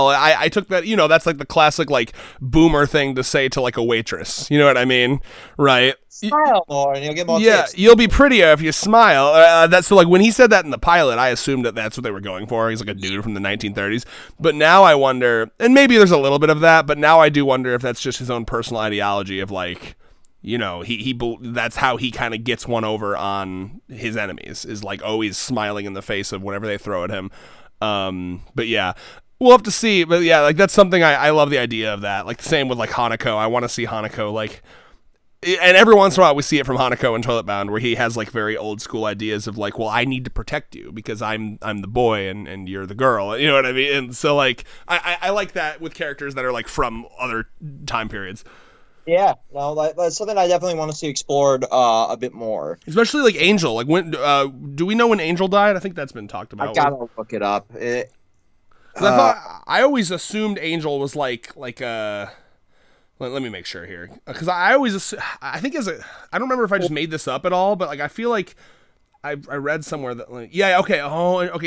I took that, you know, that's like the classic like boomer thing to say to like a waitress. You know what I mean, right? Smile more, and you'll get more. Yeah, tips. You'll be prettier if you smile. That's so like when he said that in the pilot, I assumed that that's what they were going for. He's like a dude from the 1930s. But now I wonder, and maybe there's a little bit of that, but now I do wonder if that's just his own personal ideology of like, you know, that's how he kind of gets one over on his enemies, is like always smiling in the face of whatever they throw at him. But yeah, we'll have to see. But yeah, like that's something I love the idea of that. Like the same with like Hanako. I want to see Hanako like. And every once in a while we see it from Hanako in Toilet Bound, where he has like very old school ideas of like, well, I need to protect you because I'm the boy and you're the girl. You know what I mean? And so like I like that with characters that are like from other time periods. Yeah, no, that's something I definitely want to see explored a bit more. Especially like Angel. Like when do we know when Angel died? I think that's been talked about. I gotta look it up. I always assumed Angel was like a. Let me make sure here, because I think I don't remember if I just made this up at all, but like I feel like I read somewhere that like, yeah, okay,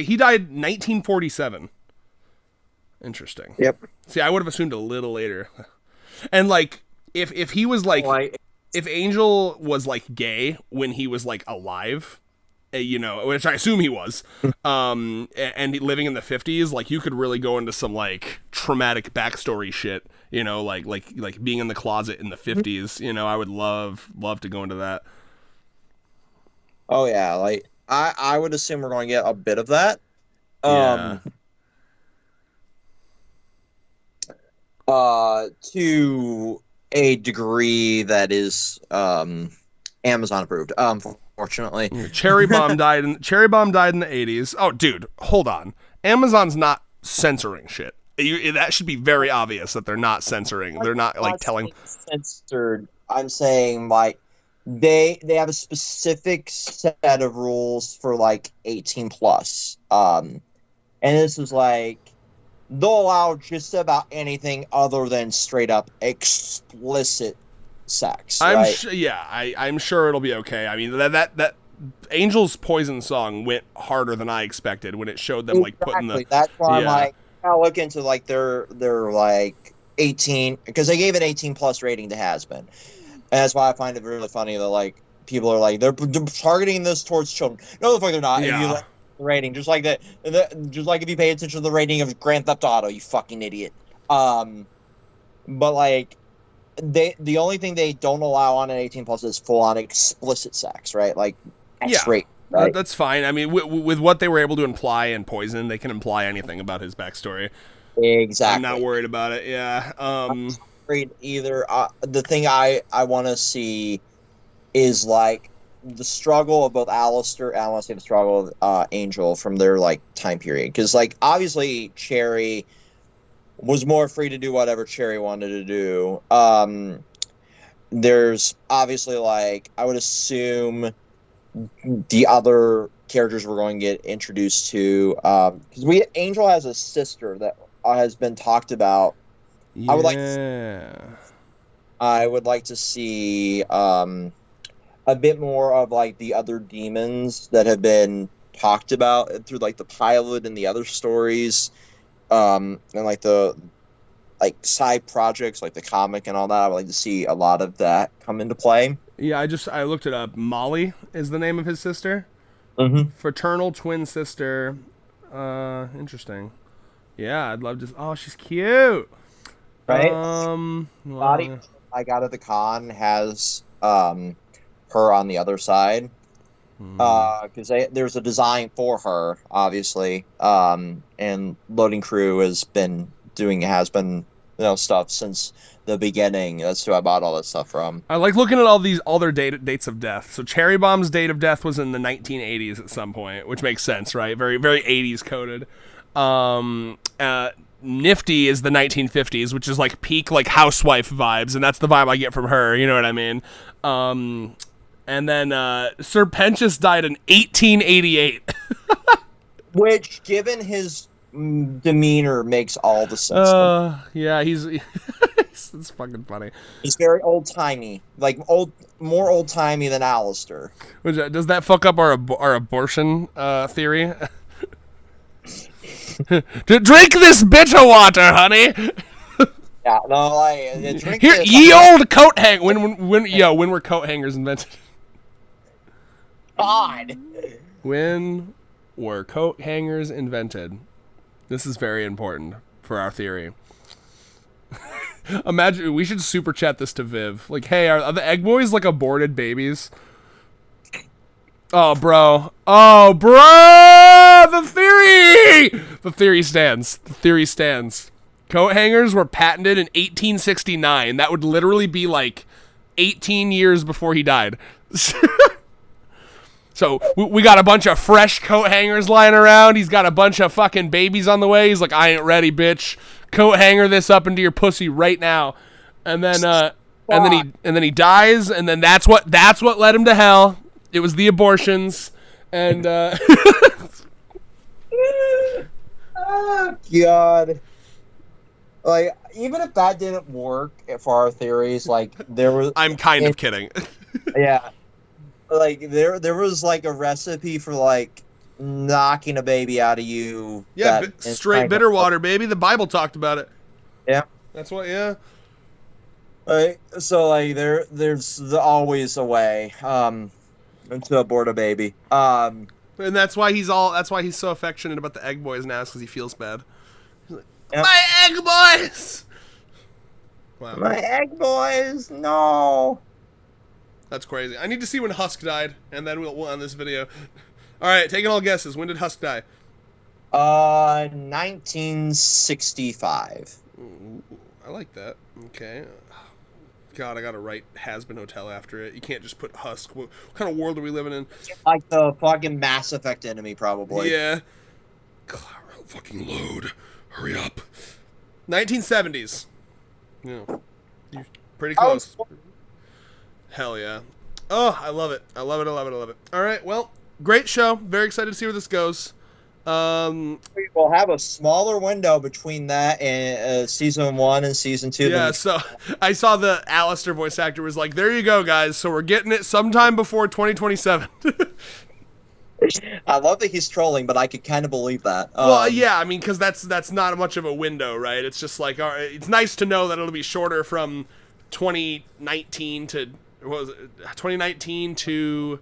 he died 1947. Interesting. Yep. See, I would have assumed a little later, and like if he was like if Angel was like gay when he was like alive, you know, which I assume he was, and living in the 50s, like you could really go into some like traumatic backstory shit. You know, like being in the closet in the 50s, you know, I would love to go into that. Oh yeah, like I would assume we're going to get a bit of that. To a degree that is Amazon approved. Fortunately. Cherry Bomb died in the 80s. Oh, dude, hold on. Amazon's not censoring shit. That should be very obvious that they're not censoring. They're not like telling censored. I'm saying like they have a specific set of rules for like 18 plus. And this is like they'll allow just about anything other than straight up explicit sex. Right? I'm sure it'll be okay. I mean, that Angel's Poison song went harder than I expected when it showed them like putting the. That's why I'm Yeah. like, I'll look into like their like 18, because they gave an 18 plus rating to Hazbin, and that's why I find it really funny that like people are like they're targeting this towards children. No, the fuck they're not. If you look at the rating, just like that, just like if you pay attention to the rating of Grand Theft Auto, you fucking idiot. But like the only thing they don't allow on an 18 plus is full on explicit sex, right? Like X-rated. Right. That's fine. I mean, with what they were able to imply in Poison, they can imply anything about his backstory. Exactly. I'm not worried about it. Yeah. I'm not worried either. The thing I want to see is like the struggle of both Alastor, and I want to see the struggle of Angel from their like time period, because like obviously Cherry was more free to do whatever Cherry wanted to do. There's obviously like I would assume the other characters we're going to get introduced to, because Angel has a sister that has been talked about. Yeah. I would like to see a bit more of like the other demons that have been talked about through like the pilot and the other stories, and like the side projects like the comic and all that. I would like to see a lot of that come into play. Yeah, I looked it up. Molly is the name of his sister. Mm-hmm. Fraternal twin sister. Interesting. Yeah, I'd love to. Oh, she's cute. Right. Body I got at the con has her on the other side, because there's a design for her, obviously, and Loading Crew has been stuff since the beginning. That's who I bought all that stuff from. I like looking at all their dates of death. So Cherry Bomb's date of death was in the 1980s at some point, which makes sense, right? Very, very 80s coded. Nifty is the 1950s, which is like peak like housewife vibes, and that's the vibe I get from her. You know what I mean? And then Sir Pentious died in 1888. Which, given his demeanor, makes all the sense. Yeah, he's it's fucking funny. He's very old timey, like more old timey than Alastor. Does that fuck up our abortion theory? Drink this bitter water, honey. Yeah, no, drink here, this. ye old coat hang. When were coat hangers invented? God. When were coat hangers invented? This is very important for our theory. Imagine, we should super chat this to Viv. Like, hey, are the egg boys like aborted babies? Oh, bro. The theory stands. The theory stands. Coat hangers were patented in 1869. That would literally be like 18 years before he died. So we got a bunch of fresh coat hangers lying around. He's got a bunch of fucking babies on the way. He's like, I ain't ready, bitch. Coat hanger this up into your pussy right now. And then he dies, and then that's what led him to hell. It was the abortions. And oh God. Like, even if that didn't work for our theories, like there was I'm kind of kidding. Yeah. Like there was like a recipe for like knocking a baby out of you. Yeah, straight bitter water, baby. The Bible talked about it. Yeah. That's what, yeah. Right. So like there's always a way to abort a baby. And that's why he's so affectionate about the egg boys now, because he feels bad. He's like, yep. My egg boys. Wow. My egg boys, no. That's crazy. I need to see when Husk died, and then we'll end this video. All right, taking all guesses. When did Husk die? 1965. Ooh, I like that. Okay. God, I gotta write Hazbin Hotel after it. You can't just put Husk. What kind of world are we living in? Like the fucking Mass Effect enemy, probably. Yeah. God, fucking load. Hurry up. 1970s. Yeah. You're pretty close. Hell yeah. Oh, I love it. I love it. All right, well, great show. Very excited to see where this goes. We'll have a smaller window between that and season 1 and season 2. Yeah, so I saw the Alastor voice actor was like, there you go, guys. So we're getting it sometime before 2027. I love that he's trolling, but I could kind of believe that. Well, yeah, I mean, because that's not much of a window, right? It's just like, all right, it's nice to know that it'll be shorter from 2019 to, what was it, 2019 to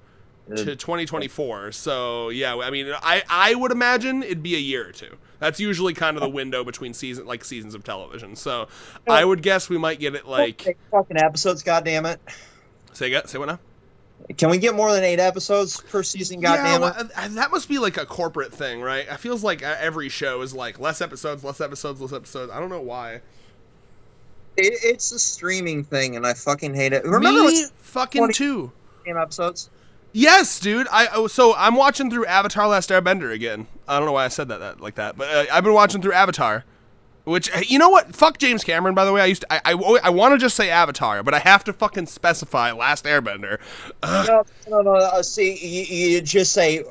2024. So, yeah, I mean, I would imagine it'd be a year or two. That's usually kind of the window between seasons of television. So, I would guess we might get it like... Fucking episodes, goddammit. Say what now? Can we get more than 8 episodes per season? Goddamn it! Well, that must be like a corporate thing, right? It feels like every show is like less episodes. I don't know why. It's a streaming thing, and I fucking hate it. Remember, fucking too. Episodes. Yes, dude. So I'm watching through Avatar: Last Airbender again. I don't know why I said that like that, but I've been watching through Avatar. Which, you know what? Fuck James Cameron, by the way. I want to just say Avatar, but I have to fucking specify Last Airbender. No. See, you just say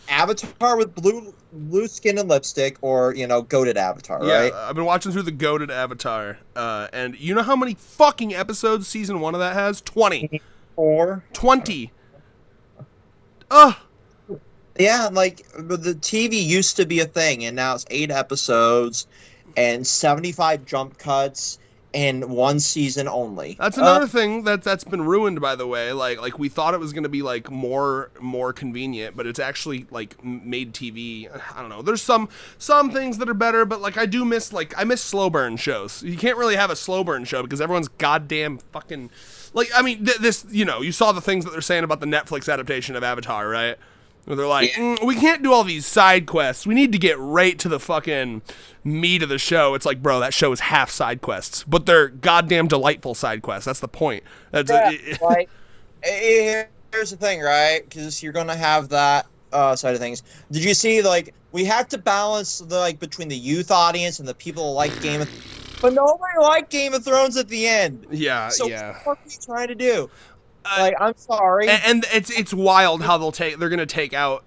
Avatar with blue skin and lipstick, or, goated Avatar, right? Yeah, I've been watching through the goated Avatar. And you know how many fucking episodes season 1 of that has? 20. 20. Ugh. Yeah, like, the TV used to be a thing, and now it's 8 episodes and 75 jump cuts and 1 season only. That's another thing that's been ruined, by the way. Like we thought it was going to be like more convenient, but it's actually like made TV. I don't know. There's some things that are better, but like I miss slow burn shows. You can't really have a slow burn show because everyone's goddamn fucking like. I mean, this you saw the things that they're saying about the Netflix adaptation of Avatar, right? Where they're like, we can't do all these side quests. We need to get right to the fucking meat of the show. It's like, bro, that show is half side quests, but they're goddamn delightful side quests. That's the point. Here's the thing, right? Because you're gonna have that side of things. Did you see, like, we have to balance between the youth audience and the people who like Game of Thrones, but nobody liked Game of Thrones at the end. Yeah, so yeah. What the fuck are you trying to do? I'm sorry. And it's wild how they're gonna take out.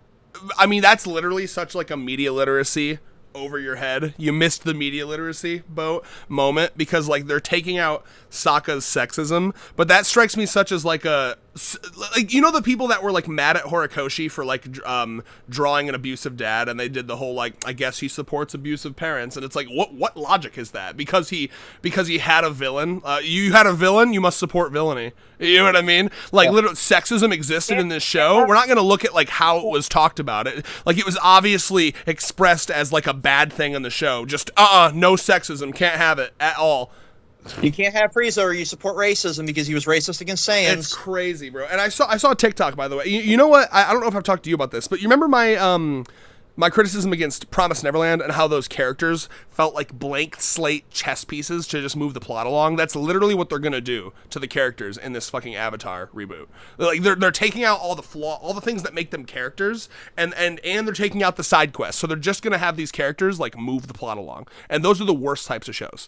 I mean, that's literally such like a media literacy over your head. You missed the media literacy moment because like they're taking out Sokka's sexism, but that strikes me such as like the people that were like mad at Horikoshi for like drawing an abusive dad, and they did the whole like, I guess he supports abusive parents, and it's like what logic is that? Because he had a villain. You had a villain, you must support villainy. You know what I mean? Like, literally, sexism existed in this show. We're not going to look at, like, how it was talked about. Like, it was obviously expressed as, like, a bad thing in the show. Just, no sexism. Can't have it at all. You can't have Frieza or you support racism because he was racist against Saiyans. It's crazy, bro. And I saw a TikTok, by the way. You know what? I don't know if I've talked to you about this, but you remember my criticism against Promised Neverland and how those characters felt like blank slate chess pieces to just move the plot along? That's literally what they're gonna do to the characters in this fucking Avatar reboot. They're taking out all the things that make them characters, and they're taking out the side quests. So they're just gonna have these characters like move the plot along, and those are the worst types of shows.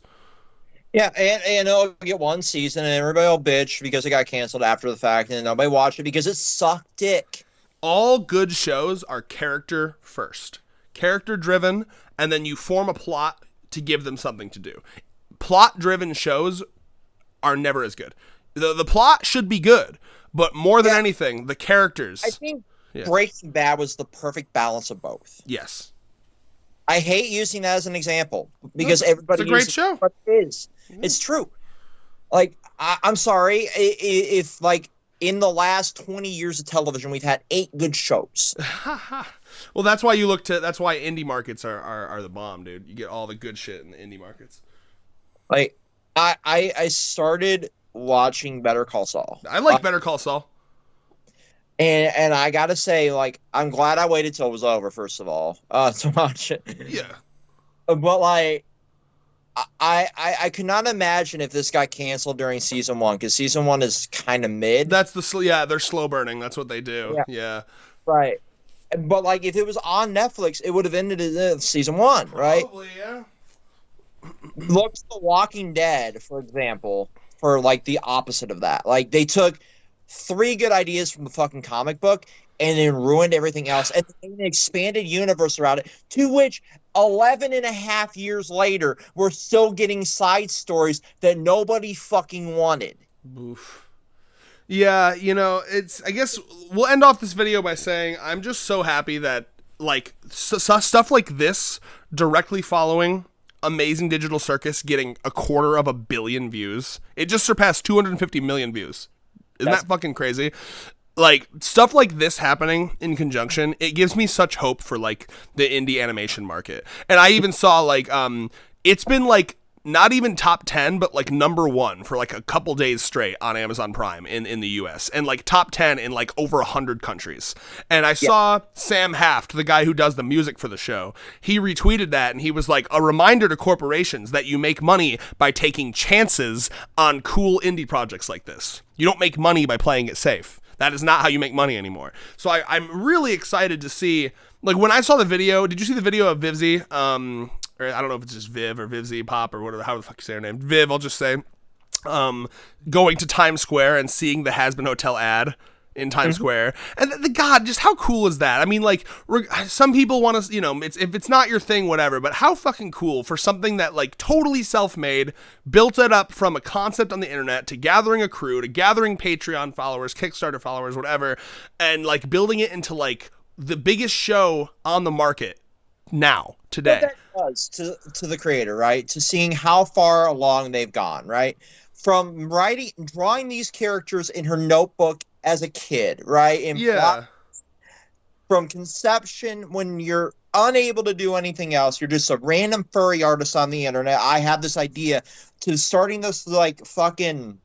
Yeah, and it'll get 1 season, and everybody will bitch because it got canceled after the fact, and nobody watched it because it sucked dick. All good shows are character first, character driven, and then you form a plot to give them something to do. Plot driven shows are never as good. The plot should be good, but more than anything, the characters. I think Breaking Bad was the perfect balance of both. Yes. I hate using that as an example because everybody it's a great uses show. It, but it is. It's true. Like, I'm sorry if like in the last 20 years of television we've had 8 good shows. Well, that's why that's why indie markets are the bomb, dude. You get all the good shit in the indie markets. Like, I started watching Better Call Saul. I like Better Call Saul. And I gotta say, like, I'm glad I waited till it was over, first of all, to watch it. Yeah. But, like, I could not imagine if this got canceled during season 1, because season 1 is kind of mid. That's they're slow burning. That's what they do. Yeah. Right. But, like, if it was on Netflix, it would have ended in season 1, right? Probably, yeah. Look at The Walking Dead, for example, for, like, the opposite of that. Like, they took 3 good ideas from the fucking comic book and then ruined everything else and an expanded universe around it, to which 11 and a half years later, we're still getting side stories that nobody fucking wanted. Oof. Yeah, I guess we'll end off this video by saying I'm just so happy that, like, stuff like this directly following Amazing Digital Circus getting 250 million views. It just surpassed 250 million views. Isn't that fucking crazy? Like, stuff like this happening in conjunction, it gives me such hope for, like, the indie animation market. And I even saw, like, it's been, like, not even top 10, but, like, number 1 for, like, a couple days straight on Amazon Prime in the US. And, like, top 10 in, like, over 100 countries. And I saw Sam Haft, the guy who does the music for the show, he retweeted that, and he was like, a reminder to corporations that you make money by taking chances on cool indie projects like this. You don't make money by playing it safe. That is not how you make money anymore. So I'm really excited to see, like, when I saw the video, did you see the video of Vivzy? Or I don't know if it's just Viv or Vivzy Pop or whatever, how the fuck you say her name. Viv, I'll just say, going to Times Square and seeing the Hazbin Hotel ad in Times Square. And God, just how cool is that? I mean, like, some people want to, if it's not your thing, whatever, but how fucking cool for something that, like, totally self-made, built it up from a concept on the internet to gathering a crew, to gathering Patreon followers, Kickstarter followers, whatever, and, like, building it into, like, the biggest show on the market now, today. What that does to the creator, right? To seeing how far along they've gone, right? From drawing these characters in her notebook as a kid, right? And from conception, when you're unable to do anything else, you're just a random furry artist on the internet. I have this idea, to starting this, like, fucking,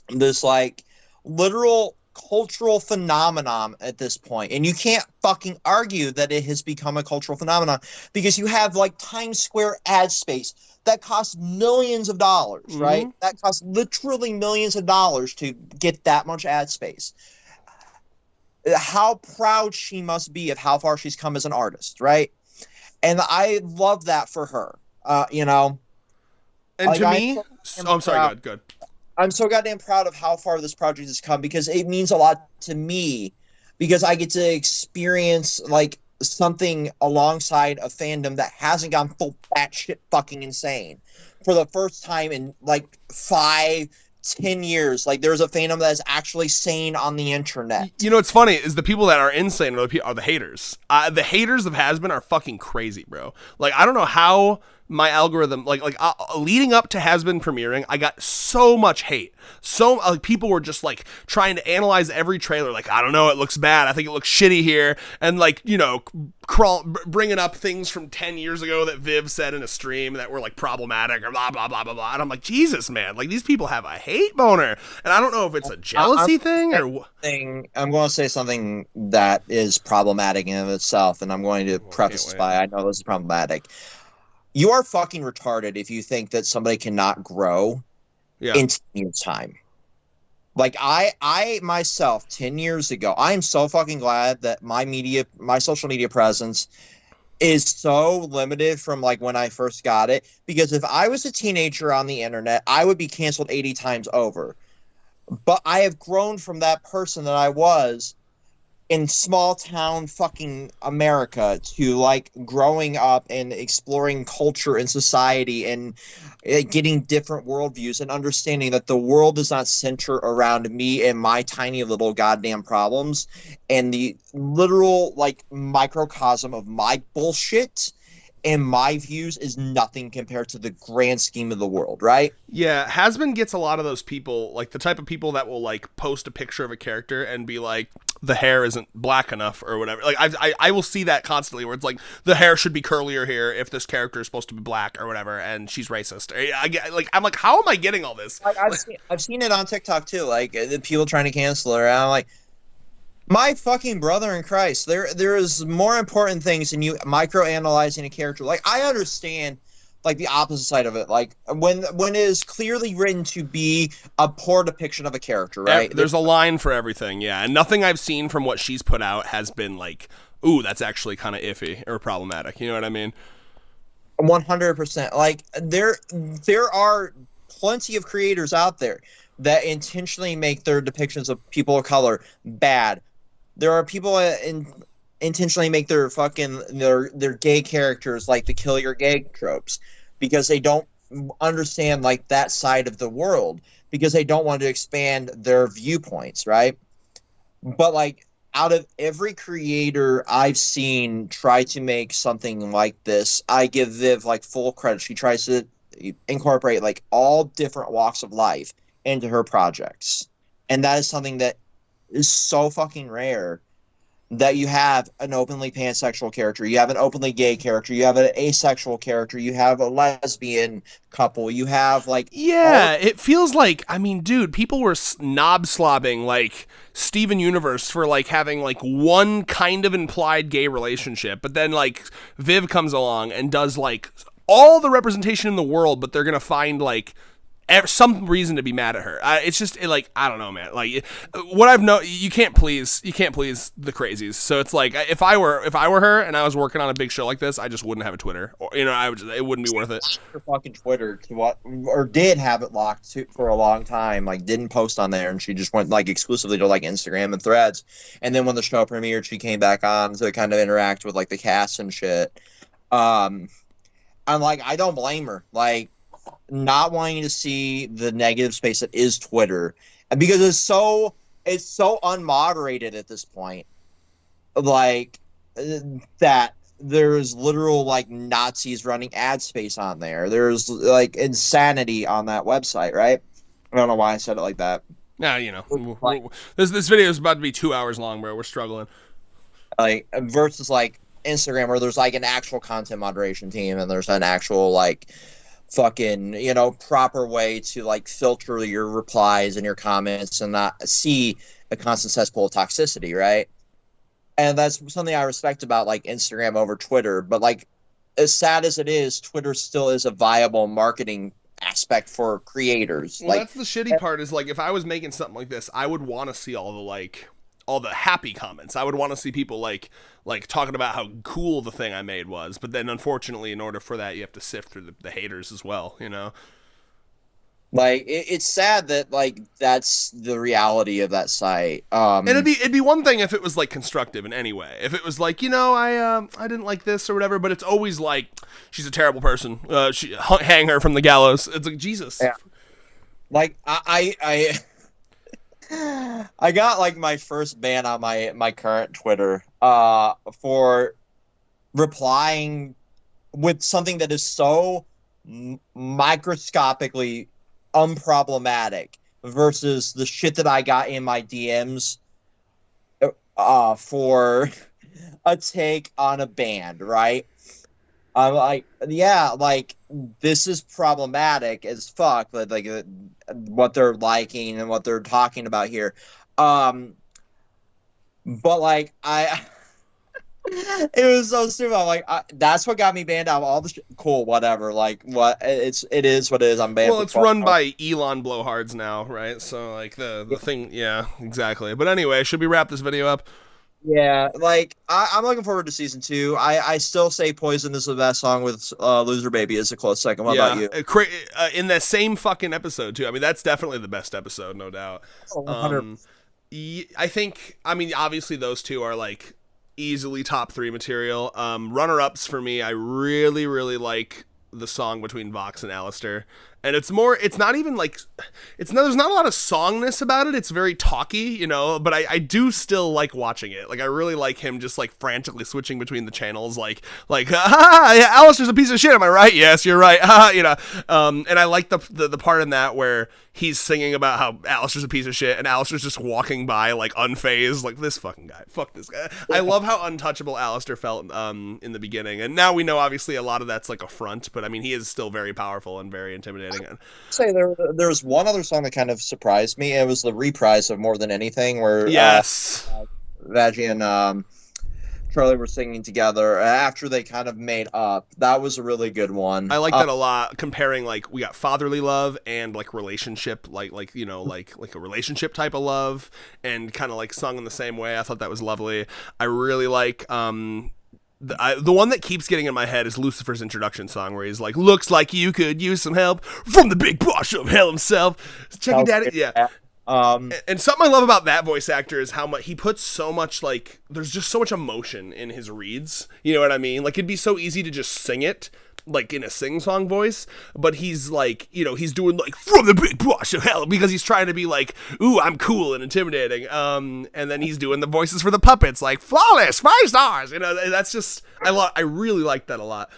this, like, literal cultural phenomenon at this point. And you can't fucking argue that it has become a cultural phenomenon, because you have, like, Times Square ad space that costs millions of dollars, right? That costs literally millions of dollars to get that much ad space. How proud she must be of how far she's come as an artist, right? And I love that for her, And like, to me, I'm sorry, good. I'm so goddamn proud of how far this project has come, because it means a lot to me, because I get to experience, like, something alongside a fandom that hasn't gone full batshit fucking insane for the first time in, like, 5-10 years. Like, there's a fandom that is actually sane on the internet. What's funny is the people that are insane are the haters. The haters of Hazbin are fucking crazy, bro. Like, I don't know how my algorithm, leading up to Hazbin premiering, I got so much hate. So, people were just, like, trying to analyze every trailer. Like, I don't know, it looks bad. I think it looks shitty here. And, like, bringing up things from 10 years ago that Viv said in a stream that were, like, problematic or blah, blah, blah, blah, blah. And I'm like, Jesus, man. Like, these people have a hate boner. And I don't know if it's a jealousy thing or what. I'm going to say something that is problematic in and of itself, and I'm going to preface this by, I know this is problematic. You are fucking retarded if you think that somebody cannot grow in 10 years' time. Like, I myself, 10 years ago, I am so fucking glad that my social media presence is so limited from, like, when I first got it. Because if I was a teenager on the internet, I would be canceled 80 times over. But I have grown from that person that I was in small town fucking America to, like, growing up and exploring culture and society and getting different worldviews and understanding that the world does not center around me and my tiny little goddamn problems and the literal, like, microcosm of my bullshit and my views is nothing compared to the grand scheme of the world, right? Yeah, Hazbin gets a lot of those people, like, the type of people that will, like, post a picture of a character and be like, the hair isn't black enough or whatever. Like, I will see that constantly, where it's like, the hair should be curlier here if this character is supposed to be black or whatever, and she's racist. I'm like, how am I getting all this? I've seen it on TikTok too, like, the people trying to cancel her, and I'm like, my fucking brother in Christ, there is more important things than you micro-analyzing a character. Like, I understand, like, the opposite side of it. Like, when it is clearly written to be a poor depiction of a character, right? There's a line for everything, yeah. And nothing I've seen from what she's put out has been like, ooh, that's actually kind of iffy or problematic. You know what I mean? 100%. Like, there are plenty of creators out there that intentionally make their depictions of people of color bad. There are people intentionally make their their gay characters like the kill your gay tropes because they don't understand like that side of the world, because they don't want to expand their viewpoints, right? But like, out of every creator I've seen try to make something like this, I give Viv like full credit. She tries to incorporate like all different walks of life into her projects. And that is something that is so fucking rare, that you have an openly pansexual character, you have an openly gay character, you have an asexual character, you have a lesbian couple, you have like it feels like, I mean, dude, people were knob slobbing like Steven Universe for like having like one kind of implied gay relationship, but then like Viv comes along and does like all the representation in the world, but they're gonna find like some reason to be mad at her. It's just like, I don't know, man. Like, what I've known, you can't please the crazies. So it's like, if I were her and I was working on a big show like this, I just wouldn't have a Twitter, or it wouldn't be worth it. Her fucking Twitter or did have it locked for a long time. Like, didn't post on there, and she just went like exclusively to like Instagram and Threads. And then when the show premiered, she came back on to kind of interact with like the cast and shit. I'm like, I don't blame her. Like, not wanting to see the negative space that is Twitter, because it's so unmoderated at this point, like that there's literal like Nazis running ad space on there. There's like insanity on that website, right? I don't know why I said it like that. Now, you know, this video is about to be 2 hours long, bro. We're struggling. Like, versus like Instagram, where there's like an actual content moderation team and there's an actual like fucking, you know, proper way to like filter your replies and your comments and not see a constant cesspool of toxicity, right? And that's something I respect about like Instagram over Twitter. But like, as sad as it is, Twitter still is a viable marketing aspect for creators. Well, like, that's the shitty part, is like, if I was making something like this, I would want to see all the happy comments. I would want to see people like talking about how cool the thing I made was. But then, unfortunately, in order for that, you have to sift through the haters as well, you know? Like, it's sad that like that's the reality of that site. And it'd be one thing if it was like constructive in any way. If it was like, you know, I didn't like this or whatever. But it's always like, she's a terrible person. Hang her from the gallows. It's like, Jesus. Yeah. Like, I got like my first ban on my current Twitter for replying with something that is so microscopically unproblematic versus the shit that I got in my DMs for a take on a band, right? I'm like, yeah, like, this is problematic as fuck, like what they're liking and what they're talking about here. But like, it was so stupid. I'm like, that's what got me banned out of all the shit. Cool, whatever. Like, it is what it is. I'm banned. Well, it's run by Elon blowhards now, right? So like the thing, yeah, exactly. But anyway, should we wrap this video up? Yeah, like, I'm looking forward to season 2. I still say Poison is the best song, with Loser Baby is a close second. What about you? In that same fucking episode too. I mean, that's definitely the best episode, no doubt. I think, I mean, obviously those two are like easily top 3 material. Runner-ups for me, I really, really like the song between Vox and Alastor. And there's not a lot of songness about it. It's very talky, you know, but I do still like watching it. Like, I really like him just like frantically switching between the channels, like, yeah, Alastor's a piece of shit. Am I right? Yes, you're right. You know, and I like the part in that where he's singing about how Alastor's a piece of shit and Alastor's just walking by like unfazed, like, this fucking guy, fuck this guy. I love how untouchable Alastor felt in the beginning, and now we know obviously a lot of that's like a front, but I mean, he is still very powerful and very intimidating. Say there was one other song that kind of surprised me. It was the reprise of More Than Anything, where yes, Vaggie and Charlie were singing together after they kind of made up. That was a really good one. I like that a lot. Comparing, like, we got fatherly love and like relationship, like you know, like a relationship type of love, and kind of like sung in the same way. I thought that was lovely. I really like The one that keeps getting in my head is Lucifer's introduction song, where he's like, "Looks like you could use some help from the big boss of hell himself." Check it out, yeah. And something I love about that voice actor is how much he puts so much, like, there's just so much emotion in his reads. You know what I mean? Like, it'd be so easy to just sing it, like in a sing-song voice, but he's like, you know, he's doing like from the big boss of hell because he's trying to be like, ooh, I'm cool and intimidating. And then he's doing the voices for the puppets, like flawless, 5 stars. You know, that's just I really like that a lot.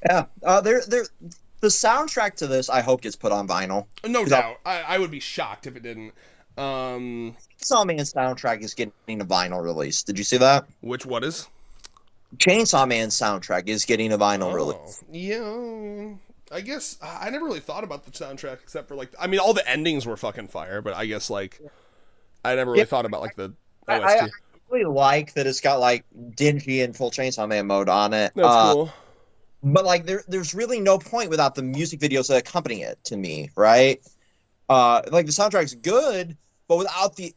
Yeah, the soundtrack to this, I hope, gets put on vinyl. No doubt. I would be shocked if it didn't. Chainsaw Man soundtrack is getting a vinyl release. Did you see that? What is? Chainsaw Man soundtrack is getting a vinyl release. Yeah, I guess I never really thought about the soundtrack except for, like, I mean, all the endings were fucking fire, but I guess, like, I never really thought about, like, the OST. I really like that it's got, like, dingy and full Chainsaw Man mode on it. That's cool. But, like, there's really no point without the music videos that accompany it, to me, right? Like, the soundtrack's good, but without the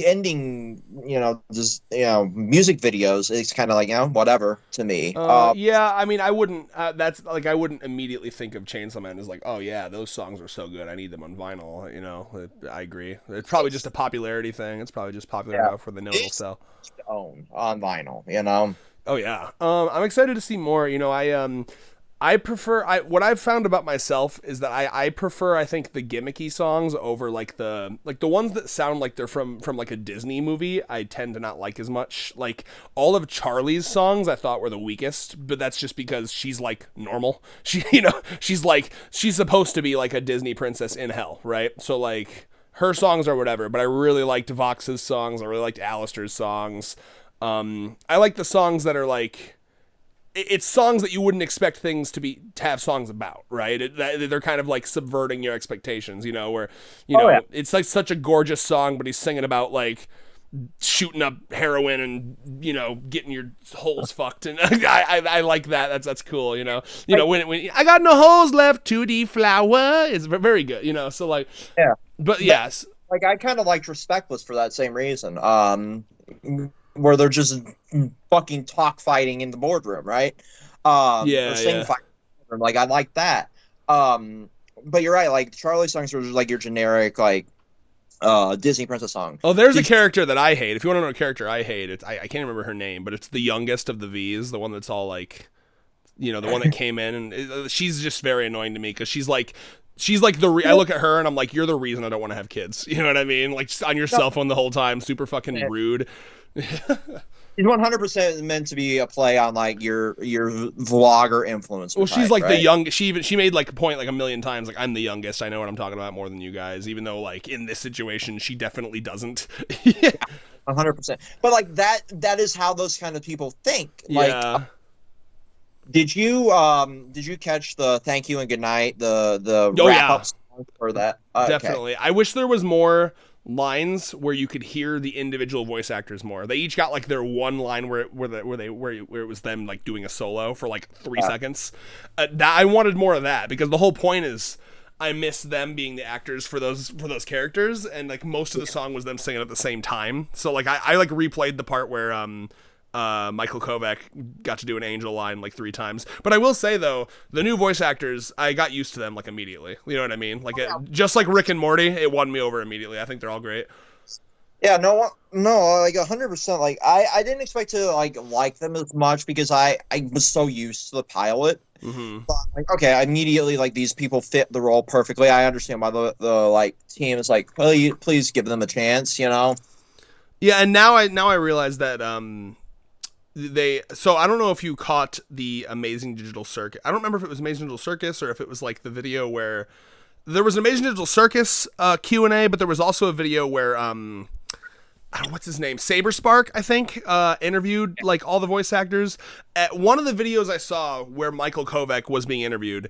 ending, you know, just, you know, music videos, it's kind of like, you know, whatever to me. Yeah, I mean, I wouldn't, that's, like, I wouldn't immediately think of Chainsaw Man as like, oh yeah, those songs are so good, I need them on vinyl, you know. I agree. It's probably just a popularity thing. It's probably just popular enough for the know it'll sell. Own on vinyl, you know. Oh yeah. I'm excited to see more. You know, I prefer, what I've found about myself is that I prefer, I think, the gimmicky songs over, like the ones that sound like they're from like a Disney movie. I tend to not like as much. Like, all of Charlie's songs I thought were the weakest, but that's just because she's, like, normal. She, you know, she's supposed to be like a Disney princess in hell, right? So, like, her songs are whatever, but I really liked Vox's songs. I really liked Alastor's songs. I like the songs that are, like, it's songs that you wouldn't expect things to have songs about, right? They're kind of like subverting your expectations, you know, where, you know, it's like such a gorgeous song, but he's singing about, like, shooting up heroin and, you know, getting your holes fucked. And I like that. That's cool, you know. You know, when I got no holes left to deflower, it's very good, you know. So, like, yeah. But yes. Like, I kind of liked Respectless for that same reason. Where they're just fucking talk fighting in the boardroom, right? Or sing fighting in the boardroom. Like, I like that. But you're right, like, Charlie songs are just like your generic, like, Disney princess song. Oh, there's a character that I hate. If you want to know a character I hate, I can't remember her name, but it's the youngest of the V's, the one that's all, like, you know, the one that came in, and she's just very annoying to me, because she's like I look at her and I'm like, you're the reason I don't want to have kids. You know what I mean? Like, just on your cell phone the whole time, super fucking rude. He's 100% meant to be a play on, like, your vlogger influencer. Well, she's like, right? the young. She made, like, a point like a million times, like, I'm the youngest. I know what I'm talking about more than you guys. Even though, like, in this situation, she definitely doesn't. Yeah, 100%. But, like, that is how those kind of people think. Like, yeah. Did you catch the thank you and good night, the wrap up song for that? Definitely. I wish there was more lines where you could hear the individual voice actors more. They each got, like, their one line where it was them, like, doing a solo for, like, 3 seconds. I wanted more of that, because the whole point is I miss them being the actors for those characters, and, like, most of the song was them singing at the same time. So, like, I like replayed the part where Michael Kovac got to do an angel line like 3 times. But I will say, though, the new voice actors, I got used to them, like, immediately. You know what I mean? Like, just like Rick and Morty, it won me over immediately. I think they're all great. Yeah, no, like 100%. Like, I didn't expect to like them as much, because I was so used to the pilot. Mm-hmm. But, like, okay, I immediately, like, these people fit the role perfectly. I understand why the like, team is like, please give them a chance, you know? Yeah, and now I realize that so I don't know if you caught the Amazing Digital Circus. I don't remember if it was Amazing Digital Circus or if it was, like, the video where there was an Amazing Digital Circus Q&A, but there was also a video where what's his name, Saberspark, I think, interviewed, like, all the voice actors. At one of the videos I saw where Michael Kovac was being interviewed,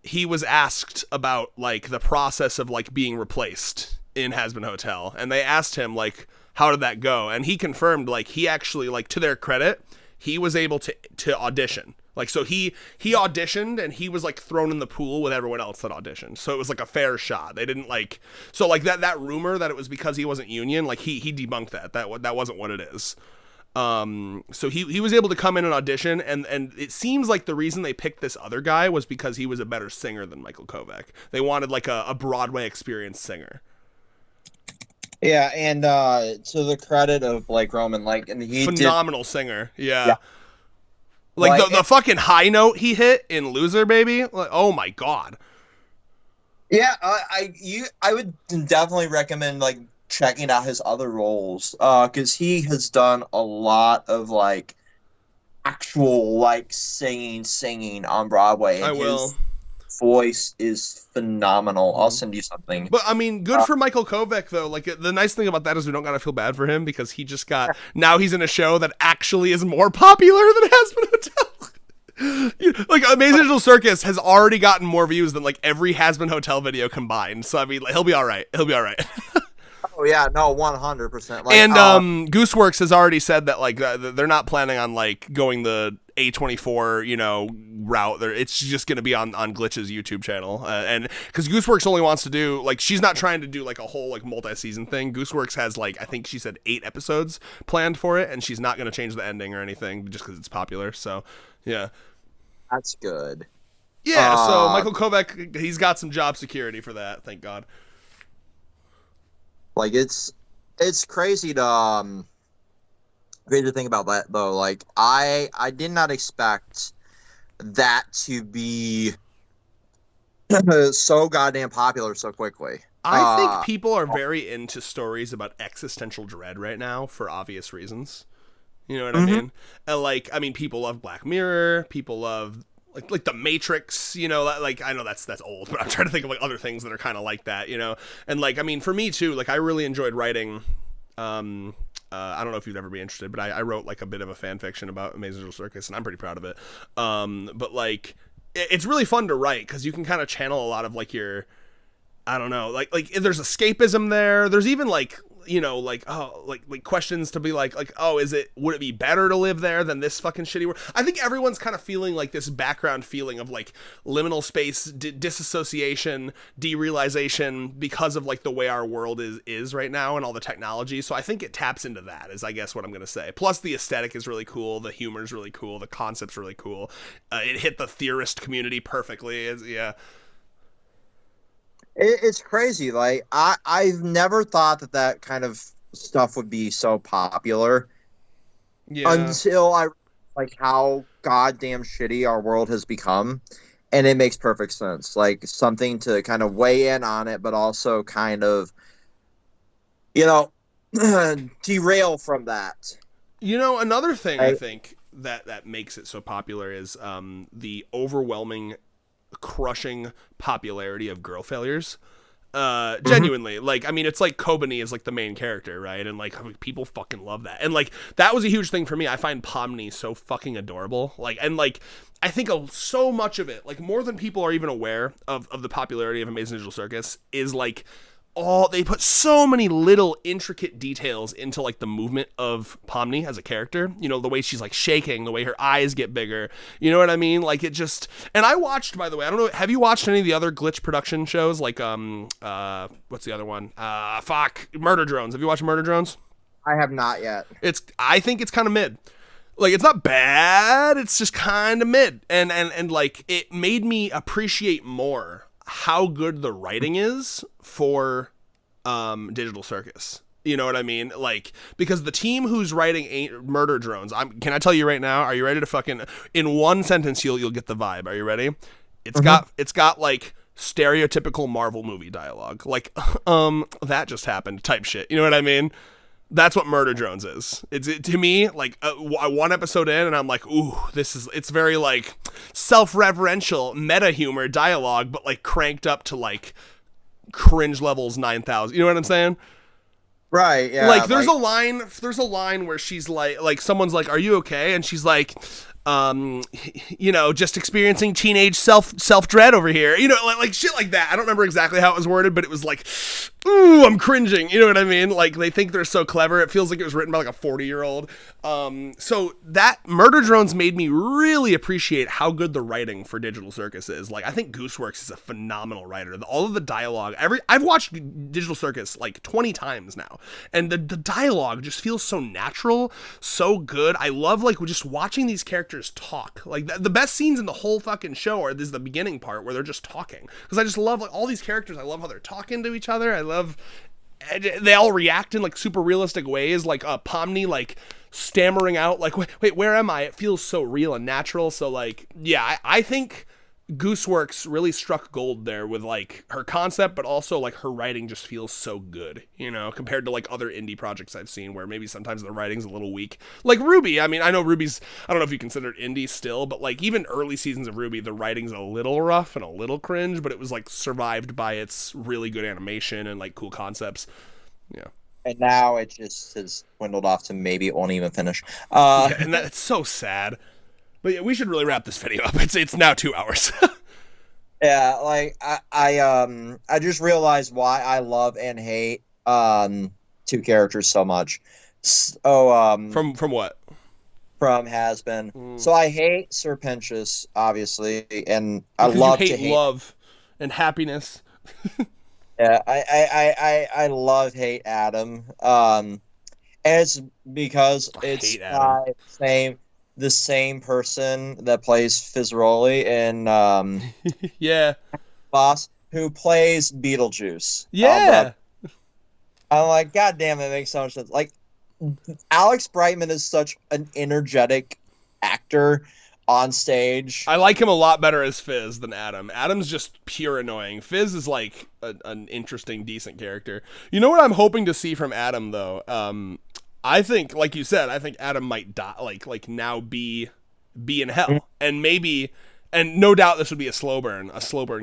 he was asked about, like, the process of, like, being replaced in Hazbin Hotel, and they asked him, like, how did that go? And he confirmed, like, he actually, like, to their credit, he was able to audition. Like, so he auditioned, and he was, like, thrown in the pool with everyone else that auditioned. So it was, like, a fair shot. They didn't, like, so, like, that rumor that it was because he wasn't union, like, he debunked that. That wasn't what it is. So he was able to come in and audition, and it seems like the reason they picked this other guy was because he was a better singer than Michael Kovac. They wanted like a Broadway experienced singer. Yeah, and to the credit of Blake Roman, like, and he phenomenal singer. Yeah. Like the fucking high note he hit in Loser Baby. Like, oh my god. Yeah, I would definitely recommend like checking out his other roles, because he has done a lot of like actual like singing on Broadway. And his voice is phenomenal. I'll send you something. But I mean, good for Michael Kovac though. Like the nice thing about that is we don't gotta feel bad for him because he just got now he's in a show that actually is more popular than Hazbin Hotel. Like Amazing Digital Circus has already gotten more views than like every Hazbin Hotel video combined. So I mean, like, he'll be all right. Oh yeah, no, 100%. Like, and Gooseworks has already said that like they're not planning on like going the A24 route. It's just gonna be on Glitch's YouTube channel, and because Gooseworks only wants to do like she's not trying to do like a whole like multi-season thing. Gooseworks has like I think she said 8 episodes planned for it, and she's not gonna change the ending or anything just because it's popular. So yeah. That's good. Yeah, so Michael Kovac, he's got some job security for that, thank God. Like it's crazy to think about that though. Like I did not expect that to be so goddamn popular so quickly. I think people are very into stories about existential dread right now for obvious reasons. You know what I mean? And like, I mean, people love Black Mirror. People love like The Matrix. Like I know that's old, but I'm trying to think of like other things that are kind of like that. And like, I mean, for me too. Like, I really enjoyed writing. I don't know if you'd ever be interested, but I wrote like a bit of a fan fiction about Amazing Digital Circus, and I'm pretty proud of it. But like, it's really fun to write because you can kind of channel a lot of like your, I don't know, like there's escapism there. There's even like. Like questions to be like, oh, would it be better to live there than this fucking shitty world? I think everyone's kind of feeling like this background feeling of like liminal space, disassociation, derealization because of like the way our world is right now and all the technology. So I think it taps into that is I guess what I'm going to say. Plus the aesthetic is really cool. The humor is really cool. The concept's really cool. It hit the theorist community perfectly. Yeah. It's crazy. Like I've never thought that kind of stuff would be so popular. Yeah. Until I like how goddamn shitty our world has become, and it makes perfect sense. Like something to kind of weigh in on it, but also kind of, derail from that. Another thing I think that makes it so popular is the overwhelming, crushing popularity of girl failures. Genuinely, like, I mean, it's like Kobani is like the main character, right? And like people fucking love that, and like that was a huge thing for me. I find Pomni so fucking adorable, like, and like I think so much of it, like more than people are even aware of the popularity of Amazing Digital Circus, is like they put so many little intricate details into like the movement of Pomni as a character, the way she's like shaking, the way her eyes get bigger, you know what I mean? Like it just, and I watched, by the way, I don't know, have you watched any of the other Glitch production shows? Like, what's the other one? Murder Drones. Have you watched Murder Drones? I have not yet. I think it's kind of mid. Like, it's not bad, it's just kind of mid. And like, it made me appreciate more how good the writing is for Digital Circus. You know what I mean? Like, because the team who's writing Murder Drones, can I tell you right now, are you ready to fucking, in one sentence you'll get the vibe. Are you ready? It's got like stereotypical Marvel movie dialogue. Like, that just happened type shit. You know what I mean? That's what Murder Drones is. To me, like one episode in, and I'm like, ooh, it's very like self-referential meta humor dialogue, but like cranked up to like cringe levels 9,000. You know what I'm saying? Right. Yeah. Like there's a line where she's like someone's like, "Are you okay?" And she's like, just experiencing teenage self-dread over here, like shit like that. I don't remember exactly how it was worded, but it was like, ooh, I'm cringing, you know what I mean? Like, they think they're so clever, it feels like it was written by like a 40-year-old. So that Murder Drones made me really appreciate how good the writing for Digital Circus is. Like, I think Gooseworks is a phenomenal writer. All of the dialogue, I've watched Digital Circus like 20 times now, and the dialogue just feels so natural, so good. I love like just watching these characters talk. Like, the best scenes in the whole fucking show are the beginning part where they're just talking, because I just love like all these characters. I love how they're talking to each other. They all react in like super realistic ways, like Pomni like stammering out like, wait, where am I? It feels so real and natural. So like, yeah, I think Gooseworks really struck gold there with like her concept, but also like her writing just feels so good, compared to like other indie projects I've seen where maybe sometimes the writing's a little weak. Like RWBY, I mean, I know RWBY's, I don't know if you consider it indie still, but like even early seasons of RWBY, the writing's a little rough and a little cringe, but it was like survived by its really good animation and like cool concepts. Yeah. And now it just has dwindled off to maybe it won't even finish. Yeah, and that's so sad. But yeah, we should really wrap this video up. It's now 2 hours. Yeah, like I just realized why I love and hate two characters so much. From what? From Hazbin. So I hate Sir Pentious, obviously, and I because love you to hate hate love and happiness. Yeah, I love hate Adam. And it's because it's by the same person that plays Fizzaroli and yeah, Boss, who plays Beetlejuice. Yeah. I'm like, God damn, it makes so much sense. Like, Alex Brightman is such an energetic actor on stage. I like him a lot better as Fizz than Adam. Adam's just pure annoying. Fizz is like an interesting, decent character. You know what I'm hoping to see from Adam though? I think, like you said, I think Adam might die, like now be in hell, and maybe, and no doubt this would be a slow burn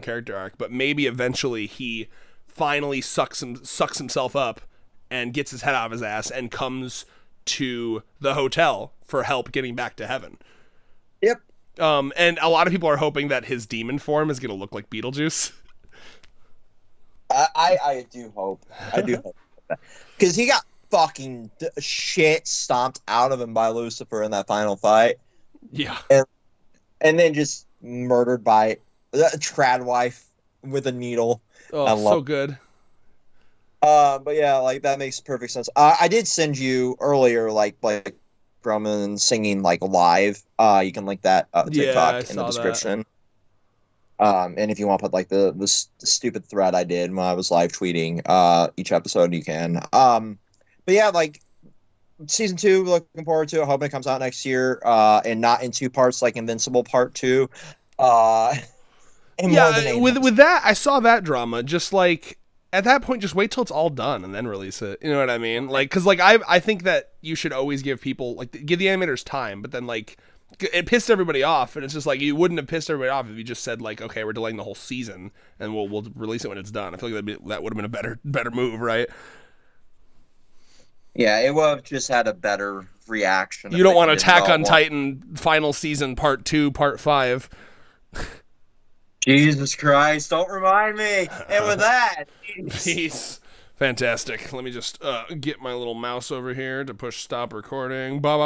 character arc, but maybe eventually he finally sucks himself up and gets his head out of his ass and comes to the hotel for help getting back to heaven. Yep. And a lot of people are hoping that his demon form is going to look like Beetlejuice. I do hope. Because he got fucking shit stomped out of him by Lucifer in that final fight. Yeah. And then just murdered by a trad wife with a needle. Oh, so good. But yeah, like that makes perfect sense. I did send you earlier, like Roman singing like live. You can link that TikTok in the description. And if you want to put like the stupid thread I did when I was live tweeting each episode, you can. But yeah, like season 2, looking forward to it. Hoping it comes out next year, and not in 2 parts like Invincible Part 2. Yeah, with that, I saw that drama. Just like at that point, just wait till it's all done and then release it. You know what I mean? Like, because like I think that you should always give people give the animators time, but then like it pissed everybody off, and it's just like you wouldn't have pissed everybody off if you just said like, okay, we're delaying the whole season and we'll release it when it's done. I feel like that would have been a better move, right? Yeah, it would have just had a better reaction. You don't want Attack on Titan final season part 2, part 5. Jesus Christ, don't remind me. And with that, peace. Fantastic. Let me just get my little mouse over here to push stop recording. Bye bye.